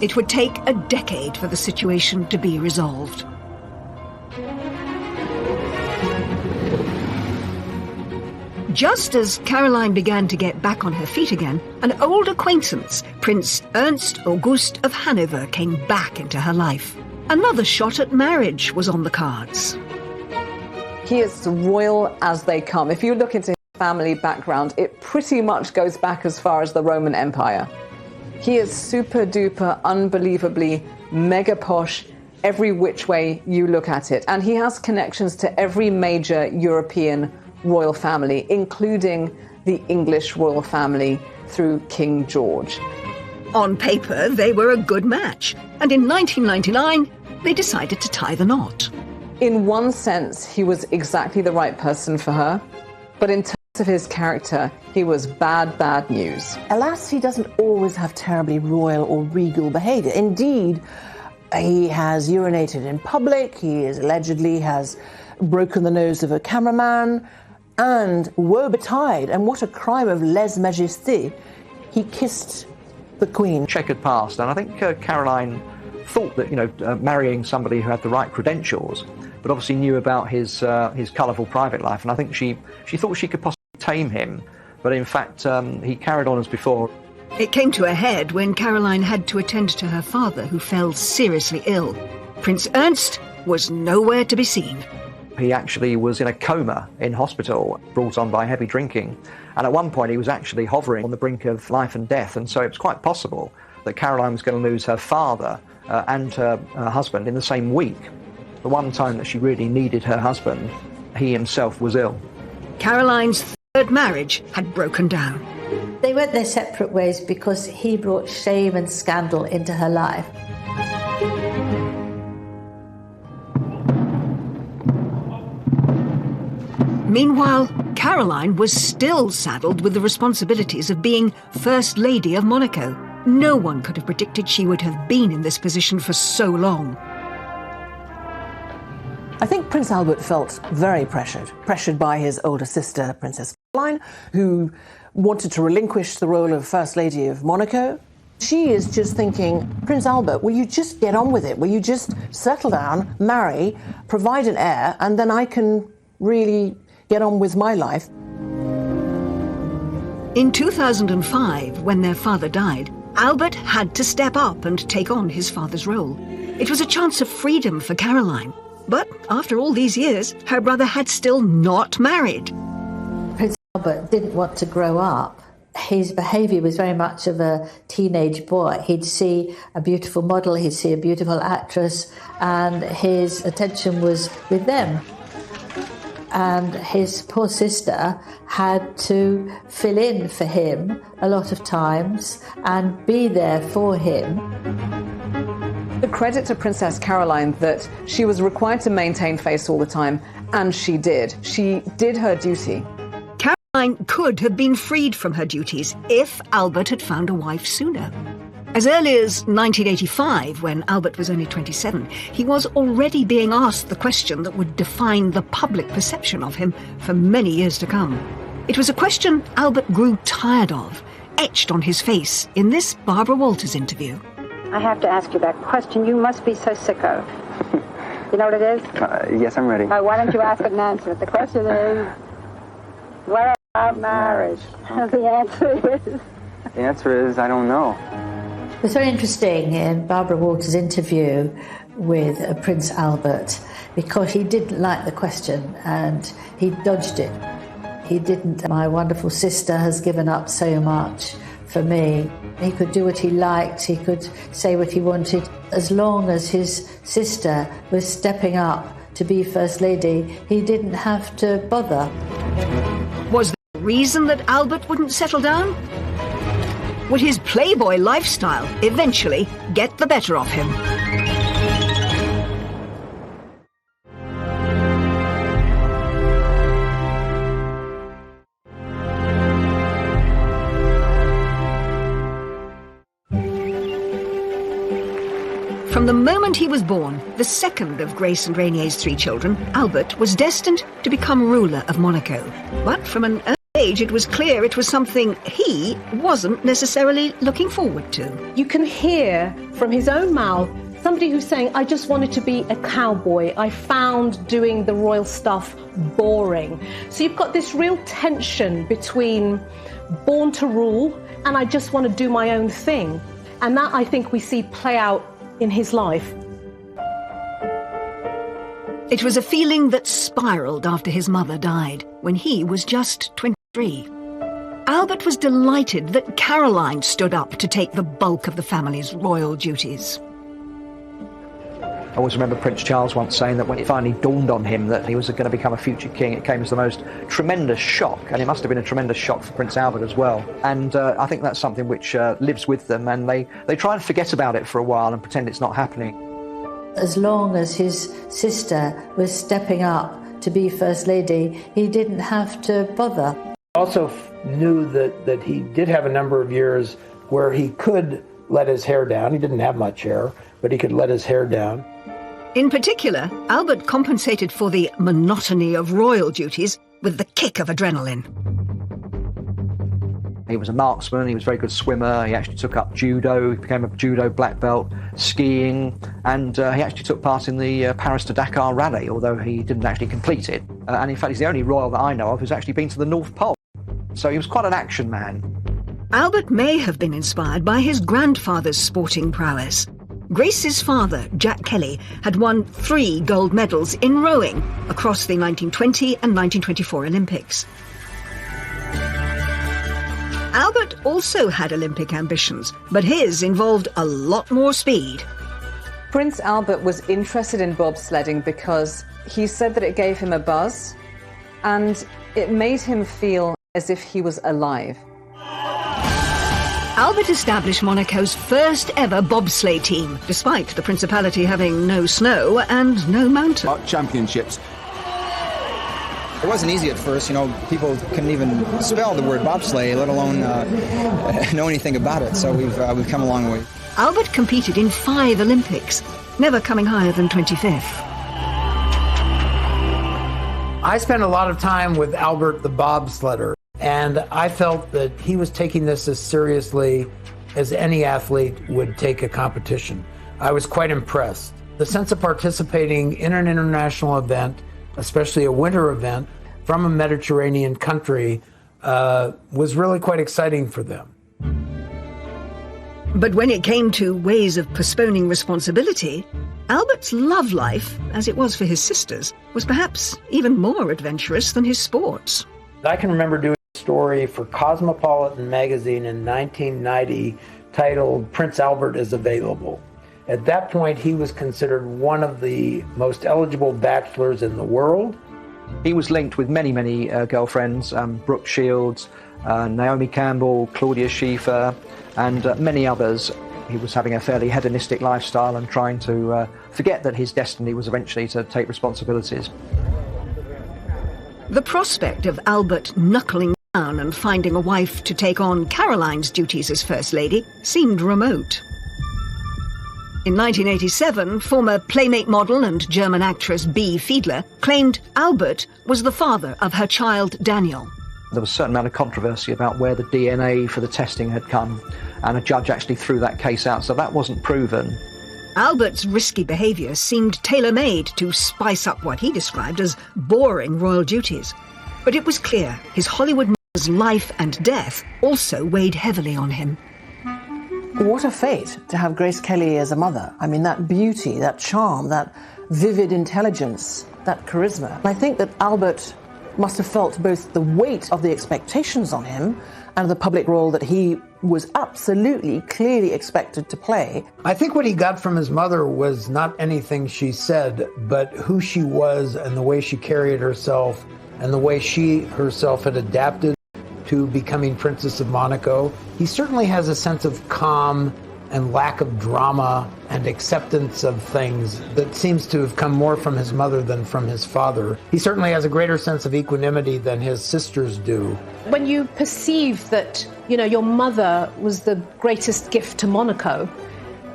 It would take a decade for the situation to be resolved. Just as Caroline began to get back on her feet again, an old acquaintance, Prince Ernst August of Hanover, came back into her life. Another shot at marriage was on the cards. He is royal as they come. If you look into his family background, it pretty much goes back as far as the Roman Empire. He is super duper, unbelievably mega posh, every which way you look at it. And he has connections to every major European royal family, including the English royal family through King George. On paper, they were a good match. And in 1999, they decided to tie the knot. In one sense, he was exactly the right person for her. But in terms of his character, he was bad, bad news. Alas, he doesn't always have terribly royal or regal behaviour. Indeed, he has urinated in public, he allegedly has broken the nose of a cameraman, and woe betide, and what a crime of lèse-majesté, he kissed the Queen. Checkered past, and I think Caroline thought that, marrying somebody who had the right credentials, but obviously knew about his colourful private life, and I think she thought she could possibly tame him, but in fact he carried on as before. It came to a head when Caroline had to attend to her father, who fell seriously ill. Prince Ernst was nowhere to be seen. He actually was in a coma in hospital, brought on by heavy drinking, and at one point he was actually hovering on the brink of life and death, and so it was quite possible that Caroline was going to lose her father and her husband in the same week. The one time that she really needed her husband, he himself was ill. Caroline's third marriage had broken down. They went their separate ways because he brought shame and scandal into her life. Meanwhile, Caroline was still saddled with the responsibilities of being First Lady of Monaco. No one could have predicted she would have been in this position for so long. I think Prince Albert felt very pressured by his older sister, Princess Caroline, who wanted to relinquish the role of First Lady of Monaco. She is just thinking, Prince Albert, will you just get on with it? Will you just settle down, marry, provide an heir, and then I can really get on with my life? In 2005, when their father died, Albert had to step up and take on his father's role. It was a chance of freedom for Caroline. But after all these years, her brother had still not married. Prince Albert didn't want to grow up. His behaviour was very much of a teenage boy. He'd see a beautiful model, he'd see a beautiful actress, and his attention was with them. And his poor sister had to fill in for him a lot of times and be there for him. The credit to Princess Caroline that she was required to maintain face all the time, and she did. She did her duty. Caroline could have been freed from her duties if Albert had found a wife sooner. As early as 1985, when Albert was only 27, he was already being asked the question that would define the public perception of him for many years to come. It was a question Albert grew tired of, etched on his face in this Barbara Walters interview. I have to ask you that question you must be so sick of. You know what it is? Yes, I'm ready. Why don't you ask it and answer it? The question is, what about marriage? The answer is, I don't know. It was very interesting in Barbara Walters' interview with Prince Albert, because he didn't like the question and he dodged it. He didn't. My wonderful sister has given up so much for me. He could do what he liked, he could say what he wanted. As long as his sister was stepping up to be First Lady, he didn't have to bother. Was there a reason that Albert wouldn't settle down? Would his playboy lifestyle eventually get the better of him? From the moment he was born, the second of Grace and Rainier's three children, Albert was destined to become ruler of Monaco. But from an early age, it was clear it was something he wasn't necessarily looking forward to. You can hear from his own mouth somebody who's saying, I just wanted to be a cowboy. I found doing the royal stuff boring. So you've got this real tension between born to rule and I just want to do my own thing. And that, I think, we see play out in his life. It was a feeling that spiraled after his mother died when he was just 20. Albert was delighted that Caroline stood up to take the bulk of the family's royal duties. I always remember Prince Charles once saying that when it finally dawned on him that he was going to become a future king, it came as the most tremendous shock, and it must have been a tremendous shock for Prince Albert as well. And I think that's something which lives with them, and they try and forget about it for a while and pretend it's not happening. As long as his sister was stepping up to be First Lady, he didn't have to bother. Also knew that he did have a number of years where he could let his hair down. He didn't have much hair, but he could let his hair down. In particular, Albert compensated for the monotony of royal duties with the kick of adrenaline. He was a marksman, he was a very good swimmer, he actually took up judo, he became a judo black belt, skiing, and he actually took part in the Paris to Dakar rally, although he didn't actually complete it. And in fact, he's the only royal that I know of who's actually been to the North Pole. So he was quite an action man. Albert may have been inspired by his grandfather's sporting prowess. Grace's father, Jack Kelly, had won 3 gold medals in rowing across the 1920 and 1924 Olympics. Albert also had Olympic ambitions, but his involved a lot more speed. Prince Albert was interested in bobsledding because he said that it gave him a buzz and it made him feel as if he was alive. Albert established Monaco's first ever bobsleigh team, despite the Principality having no snow and no mountain. Championships. It wasn't easy at first, you know, people couldn't even spell the word bobsleigh, let alone know anything about it, so we've come a long way. Albert competed in 5 Olympics, never coming higher than 25th. I spent a lot of time with Albert the bobsledder, and I felt that he was taking this as seriously as any athlete would take a competition. I was quite impressed. The sense of participating in an international event, especially a winter event, from a Mediterranean country, was really quite exciting for them. But when it came to ways of postponing responsibility, Albert's love life, as it was for his sisters, was perhaps even more adventurous than his sports. I can remember doing a story for Cosmopolitan magazine in 1990 titled "Prince Albert is Available." At that point, he was considered one of the most eligible bachelors in the world. He was linked with many, many girlfriends, Brooke Shields, Naomi Campbell, Claudia Schiffer, and many others. He was having a fairly hedonistic lifestyle and trying to forget that his destiny was eventually to take responsibilities. The prospect of Albert knuckling down and finding a wife to take on Caroline's duties as First Lady seemed remote. In 1987, former Playmate model and German actress Bea Fiedler claimed Albert was the father of her child Daniel. There was a certain amount of controversy about where the DNA for the testing had come, and a judge actually threw that case out, so that wasn't proven. Albert's risky behaviour seemed tailor-made to spice up what he described as boring royal duties. But it was clear his Hollywood mother's life and death also weighed heavily on him. What a fate to have Grace Kelly as a mother. I mean, that beauty, that charm, that vivid intelligence, that charisma. I think that Albert must have felt both the weight of the expectations on him and the public role that he was absolutely, clearly expected to play. I think what he got from his mother was not anything she said, but who she was and the way she carried herself and the way she herself had adapted to becoming Princess of Monaco. He certainly has a sense of calm and lack of drama and acceptance of things that seems to have come more from his mother than from his father. He certainly has a greater sense of equanimity than his sisters do. When you perceive that, you know, your mother was the greatest gift to Monaco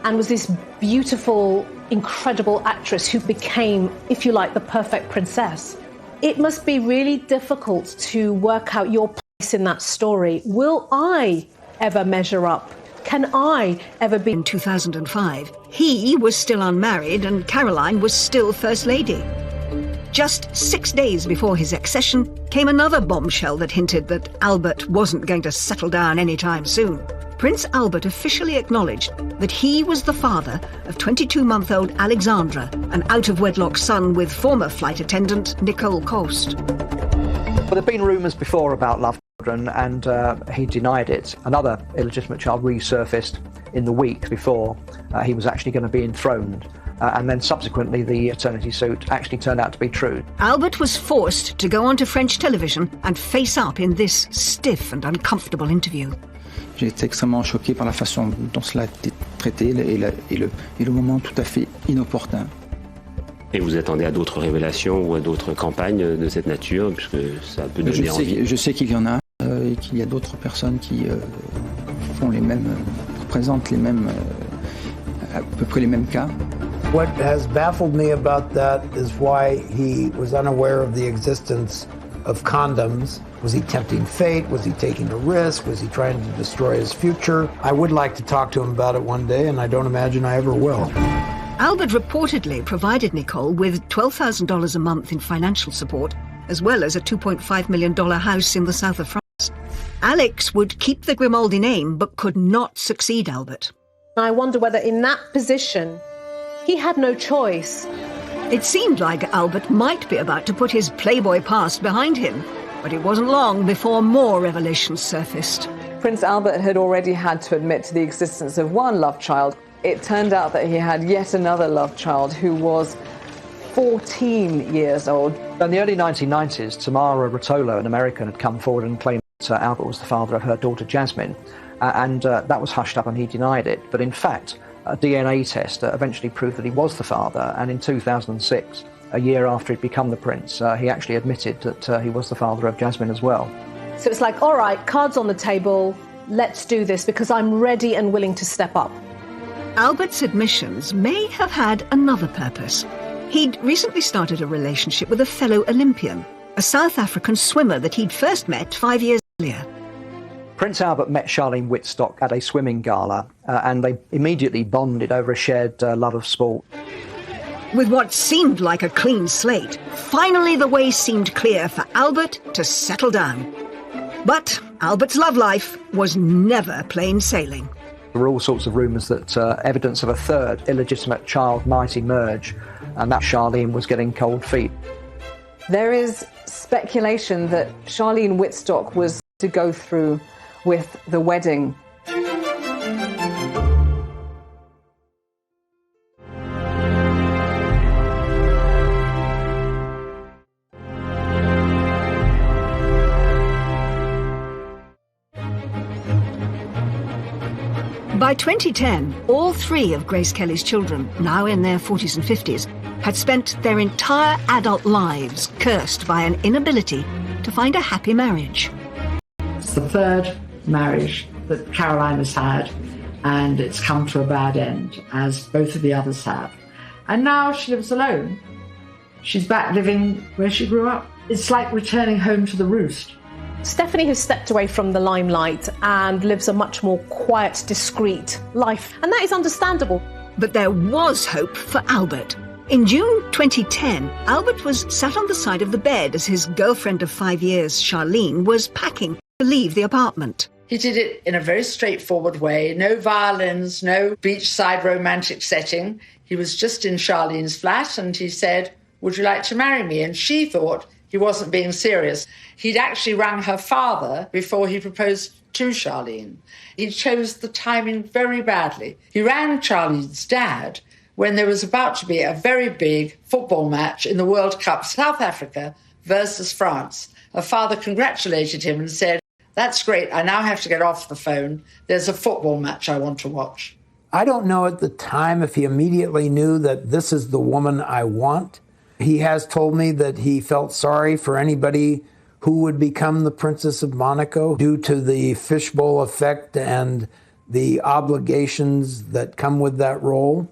and was this beautiful, incredible actress who became, if you like, the perfect princess, it must be really difficult to work out your place in that story. Will I ever measure up? Can I ever be? In 2005, he was still unmarried and Caroline was still First Lady. Just 6 days before his accession came another bombshell that hinted that Albert wasn't going to settle down anytime soon. Prince Albert officially acknowledged that he was the father of 22-month-old Alexandra, an out-of-wedlock son with former flight attendant Nicole Coast. Well, there have been rumours before about love children, and he denied it. Another illegitimate child resurfaced in the week before he was actually going to be enthroned. And then subsequently the paternity suit actually turned out to be true. Albert was forced to go onto French television and face up in this stiff and uncomfortable interview. J'ai été extrêmement choqué par la façon dont cela a été traité et le moment tout à fait inopportun. Et vous attendez à d'autres révélations ou à d'autres campagnes de cette nature, puisque ça peut donner envie? Je sais qu'il y en a et qu'il y a d'autres personnes qui font les mêmes, présentent les mêmes, à peu près les mêmes cas. What has baffled me about that is why he was unaware of the existence of condoms. Was he tempting fate? Was he taking a risk? Was he trying to destroy his future? I would like to talk to him about it one day, and I don't imagine I ever will. Albert reportedly provided Nicole with $12,000 a month in financial support, as well as a $2.5 million house in the south of France. Alex would keep the Grimaldi name, but could not succeed Albert. I wonder whether in that position, he had no choice. It seemed like Albert might be about to put his Playboy past behind him, but it wasn't long before more revelations surfaced. Prince Albert had already had to admit to the existence of one love child. It turned out that he had yet another love child who was 14 years old. In the early 1990s, Tamara Rotolo, an American, had come forward and claimed that Albert was the father of her daughter Jasmine, and that was hushed up and he denied it. But in fact, a DNA test eventually proved that he was the father, and in 2006, a year after he'd become the prince, he actually admitted that he was the father of Jasmine as well. So it's like, all right, cards on the table, let's do this because I'm ready and willing to step up. Albert's admissions may have had another purpose. He'd recently started a relationship with a fellow Olympian, a South African swimmer that he'd first met 5 years earlier. Prince Albert met Charlene Wittstock at a swimming gala, and they immediately bonded over a shared love of sport. With what seemed like a clean slate, finally the way seemed clear for Albert to settle down. But Albert's love life was never plain sailing. There were all sorts of rumours that evidence of a third illegitimate child might emerge, and that Charlene was getting cold feet. There is speculation that Charlene Wittstock was to go through with the wedding. By 2010, all three of Grace Kelly's children, now in their 40s and 50s, had spent their entire adult lives cursed by an inability to find a happy marriage. It's the third marriage that Caroline has had, and it's come to a bad end, as both of the others have. And now she lives alone. She's back living where she grew up. It's like returning home to the roost. Stephanie has stepped away from the limelight and lives a much more quiet, discreet life, and that is understandable. But there was hope for Albert. In June 2010, Albert was sat on the side of the bed as his girlfriend of 5 years, Charlene, was packing to leave the apartment. He did it in a very straightforward way. No violins, no beachside romantic setting. He was just in Charlene's flat and he said, "Would you like to marry me?" And she thought he wasn't being serious. He'd actually rang her father before he proposed to Charlene. He chose the timing very badly. He rang Charlene's dad when there was about to be a very big football match in the World Cup, South Africa versus France. Her father congratulated him and said, "That's great, I now have to get off the phone. There's a football match I want to watch." I don't know at the time if he immediately knew that this is the woman I want. He has told me that he felt sorry for anybody who would become the Princess of Monaco due to the fishbowl effect and the obligations that come with that role.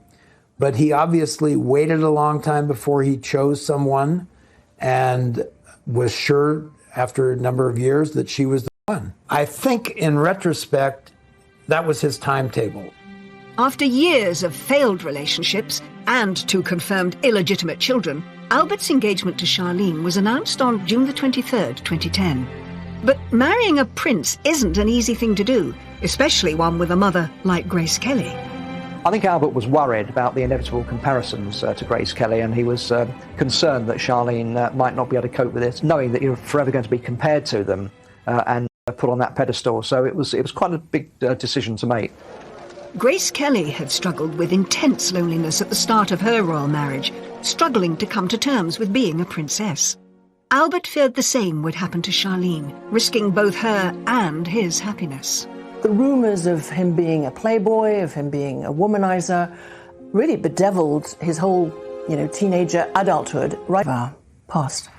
But he obviously waited a long time before he chose someone and was sure after a number of years that she was the one. I think in retrospect, that was his timetable. After years of failed relationships and two confirmed illegitimate children, Albert's engagement to Charlene was announced on June the 23rd, 2010. But marrying a prince isn't an easy thing to do, especially one with a mother like Grace Kelly. I think Albert was worried about the inevitable comparisons to Grace Kelly, and he was concerned that Charlene might not be able to cope with it, knowing that you're forever going to be compared to them. And put on that pedestal. So it was quite a big decision to make. Grace Kelly had struggled with intense loneliness at the start of her royal marriage, struggling to come to terms with being a princess. Albert feared the same would happen to Charlene, risking both her and his happiness. The rumours of him being a playboy, of him being a womanizer, really bedeviled his whole, teenager adulthood right past.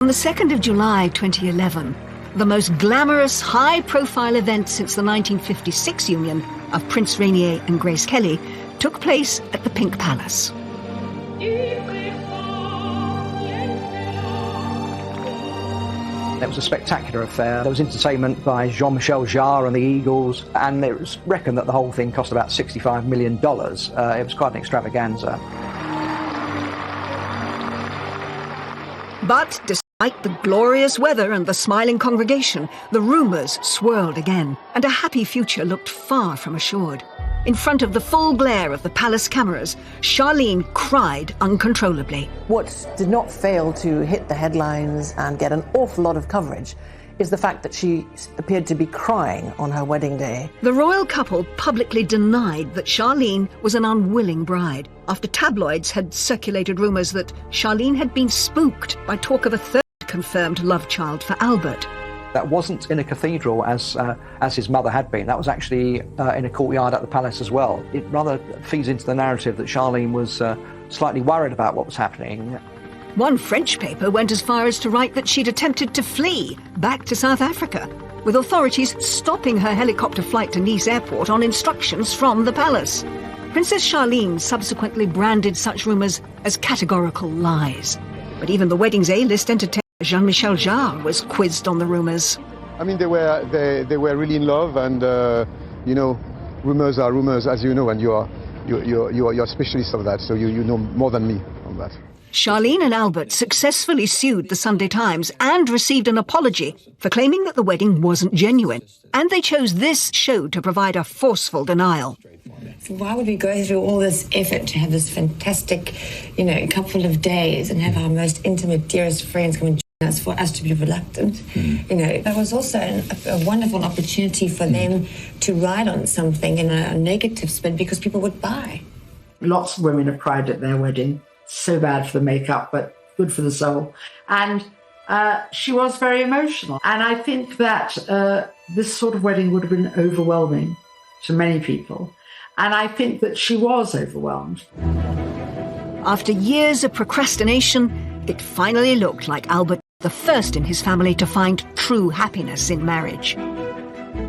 On the 2nd of July 2011, the most glamorous, high-profile event since the 1956 union of Prince Rainier and Grace Kelly took place at the Pink Palace. It was a spectacular affair. There was entertainment by Jean-Michel Jarre and the Eagles, and it was reckoned that the whole thing cost about $65 million. It was quite an extravaganza. But despite the glorious weather and the smiling congregation, the rumours swirled again, and a happy future looked far from assured. In front of the full glare of the palace cameras, Charlene cried uncontrollably. What did not fail to hit the headlines and get an awful lot of coverage is the fact that she appeared to be crying on her wedding day. The royal couple publicly denied that Charlene was an unwilling bride, after tabloids had circulated rumours that Charlene had been spooked by talk of a third confirmed love child for Albert. That wasn't in a cathedral as his mother had been. That was actually in a courtyard at the palace as well. It rather feeds into the narrative that Charlene was slightly worried about what was happening. One French paper went as far as to write that she'd attempted to flee back to South Africa, with authorities stopping her helicopter flight to Nice airport on instructions from the palace. Princess Charlene subsequently branded such rumours as categorical lies. But even the wedding's A-list entertainer Jean-Michel Jarre was quizzed on the rumours. I mean, they were really in love, and rumours are rumours, as you know, and you're a specialist of that, so you know more than me on that. Charlene and Albert successfully sued the Sunday Times and received an apology for claiming that the wedding wasn't genuine, and they chose this show to provide a forceful denial. So why would we go through all this effort to have this fantastic, couple of days and have our most intimate, dearest friends come and join us for us to be reluctant? That was also a wonderful opportunity for them to ride on something in a negative spin because people would buy. Lots of women have cried at their wedding. So bad for the makeup, but good for the soul. And she was very emotional. And I think that this sort of wedding would have been overwhelming to many people. And I think that she was overwhelmed. After years of procrastination, it finally looked like Albert was the first in his family to find true happiness in marriage.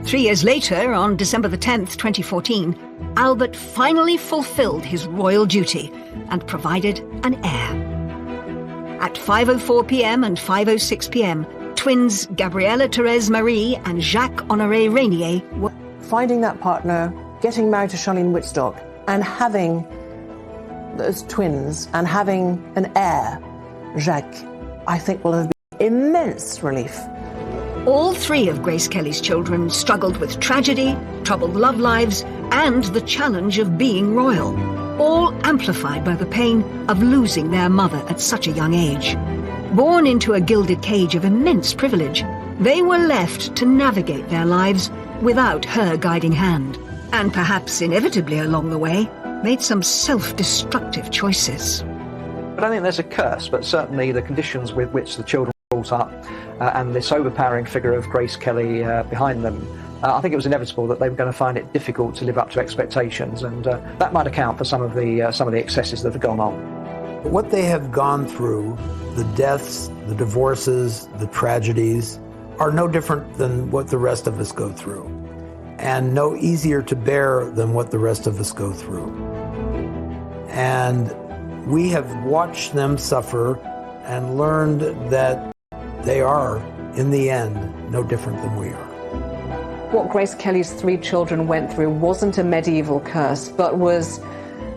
3 years later, on December the 10th, 2014, Albert finally fulfilled his royal duty and provided an heir. At 5:04 p.m. and 5:06 p.m, twins Gabriella Thérèse Marie and Jacques-Honoré Rainier were... Finding that partner, getting married to Charlene Wittstock, and having those twins, and having an heir, Jacques, I think will have been immense relief. All 3 of Grace Kelly's children struggled with tragedy, troubled love lives, and the challenge of being royal, all amplified by the pain of losing their mother at such a young age. Born into a gilded cage of immense privilege, they were left to navigate their lives without her guiding hand, and perhaps inevitably along the way, made some self-destructive choices. I don't think there's a curse, but certainly the conditions with which the children were brought up and this overpowering figure of Grace Kelly behind them, I think it was inevitable that they were going to find it difficult to live up to expectations, and that might account for some of the excesses that have gone on. What they have gone through, the deaths, the divorces, the tragedies, are no different than what the rest of us go through, and no easier to bear than what the rest of us go through. And we have watched them suffer and learned that they are, in the end, no different than we are. What Grace Kelly's 3 children went through wasn't a medieval curse, but was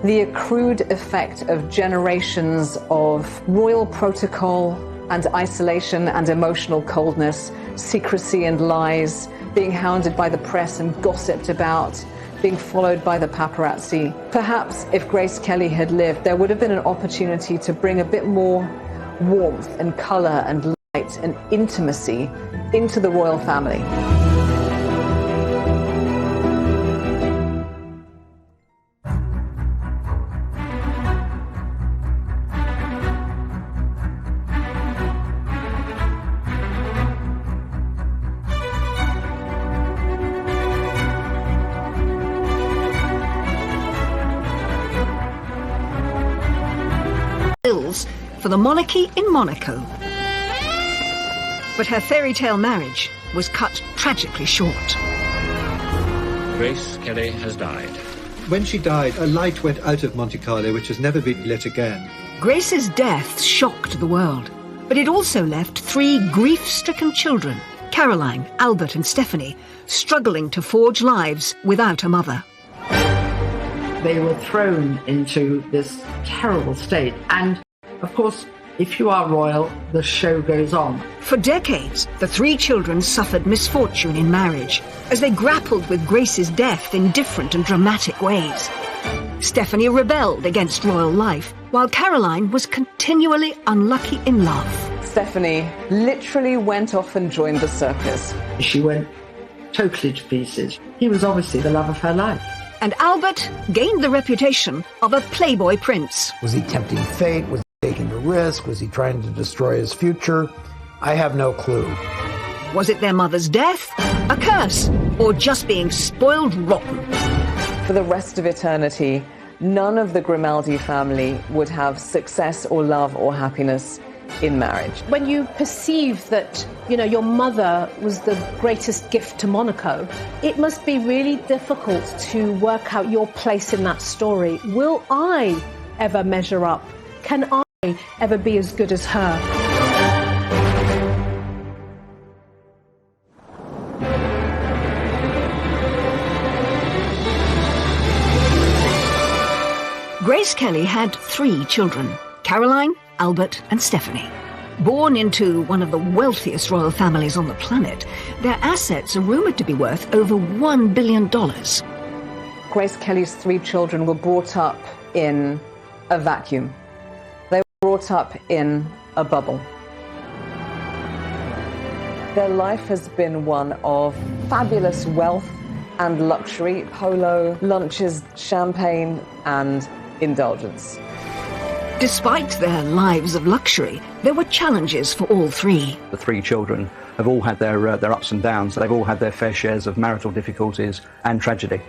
the accrued effect of generations of royal protocol and isolation and emotional coldness, secrecy and lies, being hounded by the press and gossiped about, being followed by the paparazzi. Perhaps if Grace Kelly had lived, there would have been an opportunity to bring a bit more warmth and colour and and intimacy into the royal family. For the monarchy in Monaco. But her fairy tale marriage was cut tragically short. Grace Kelly has died. When she died, a light went out of Monte Carlo which has never been lit again. Grace's death shocked the world, but it also left 3 grief-stricken children, Caroline, Albert and Stephanie, struggling to forge lives without a mother. They were thrown into this terrible state, and of course, if you are royal, the show goes on. For decades, the 3 children suffered misfortune in marriage as they grappled with Grace's death in different and dramatic ways. Stephanie rebelled against royal life, while Caroline was continually unlucky in love. Stephanie literally went off and joined the circus. She went totally to pieces. He was obviously the love of her life. And Albert gained the reputation of a playboy prince. Was he tempting fate? Was he taking a risk? Was he trying to destroy his future? I have no clue. Was it their mother's death, a curse, or just being spoiled rotten? For the rest of eternity, none of the Grimaldi family would have success or love or happiness in marriage. When you perceive that, your mother was the greatest gift to Monaco, it must be really difficult to work out your place in that story. Will I ever measure up? Can I ever be as good as her? Grace Kelly had 3 children, Caroline, Albert and Stephanie. Born into one of the wealthiest royal families on the planet, their assets are rumoured to be worth over $1 billion. Grace Kelly's 3 children were brought up in a vacuum. They were brought up in a bubble. Their life has been one of fabulous wealth and luxury, polo, lunches, champagne and indulgence. Despite their lives of luxury, there were challenges for all 3. The 3 children have all had their ups and downs. They've all had their fair shares of marital difficulties and tragedy.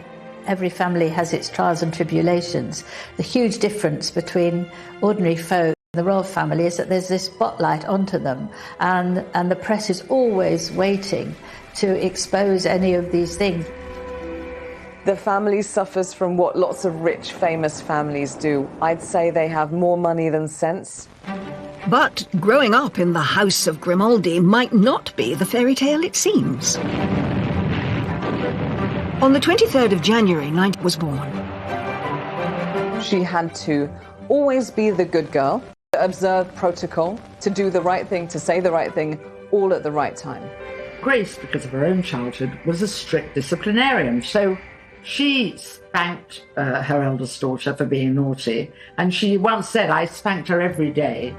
Every family has its trials and tribulations. The huge difference between ordinary folk and the royal family is that there's this spotlight onto them, and the press is always waiting to expose any of these things. The family suffers from what lots of rich, famous families do. I'd say they have more money than sense. But growing up in the House of Grimaldi might not be the fairy tale it seems. On the 23rd of January, Knight was born. She had to always be the good girl, to observe protocol, to do the right thing, to say the right thing, all at the right time. Grace, because of her own childhood, was a strict disciplinarian, so she spanked her eldest daughter for being naughty, and she once said, "I spanked her every day."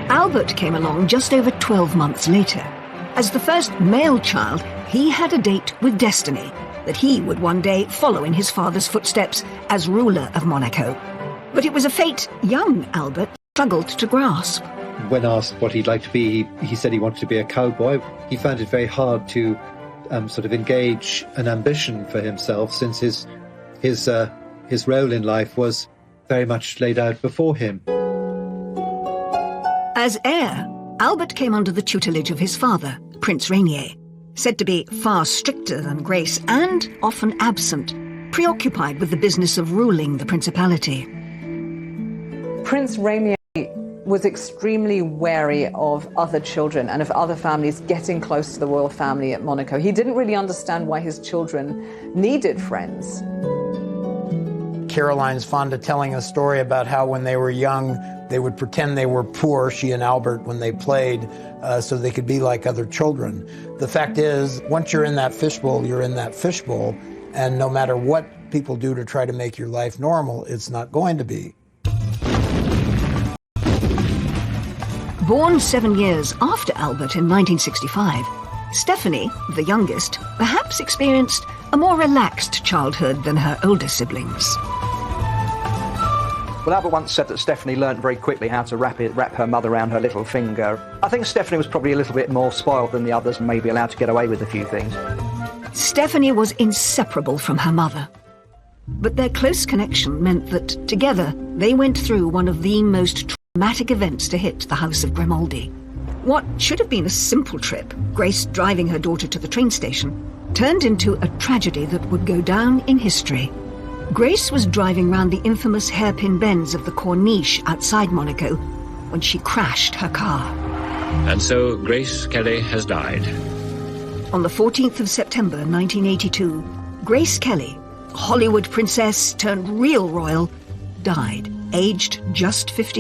Albert came along just over 12 months later. As the first male child, he had a date with destiny, that he would one day follow in his father's footsteps as ruler of Monaco. But it was a fate young Albert struggled to grasp. When asked what he'd like to be, he said he wanted to be a cowboy. He found it very hard to sort of engage an ambition for himself, since his role in life was very much laid out before him. As heir, Albert came under the tutelage of his father, Prince Rainier, said to be far stricter than Grace and often absent, preoccupied with the business of ruling the principality. Prince Rainier was extremely wary of other children and of other families getting close to the royal family at Monaco. He didn't really understand why his children needed friends. Caroline's fond of telling a story about how when they were young, they would pretend they were poor, she and Albert, when they played, so they could be like other children. The fact is, once you're in that fishbowl, you're in that fishbowl, and no matter what people do to try to make your life normal, it's not going to be. Born 7 years after Albert in 1965, Stephanie, the youngest, perhaps experienced a more relaxed childhood than her older siblings. Well, Albert once said that Stephanie learnt very quickly how to wrap her mother around her little finger. I think Stephanie was probably a little bit more spoiled than the others and maybe allowed to get away with a few things. Stephanie was inseparable from her mother. But their close connection meant that, together, they went through one of the most traumatic events to hit the House of Grimaldi. What should have been a simple trip, Grace driving her daughter to the train station, turned into a tragedy that would go down in history. Grace was driving round the infamous hairpin bends of the Corniche outside Monaco when she crashed her car. And so Grace Kelly has died. On the 14th of September 1982, Grace Kelly, Hollywood princess turned real royal, died, aged just 50.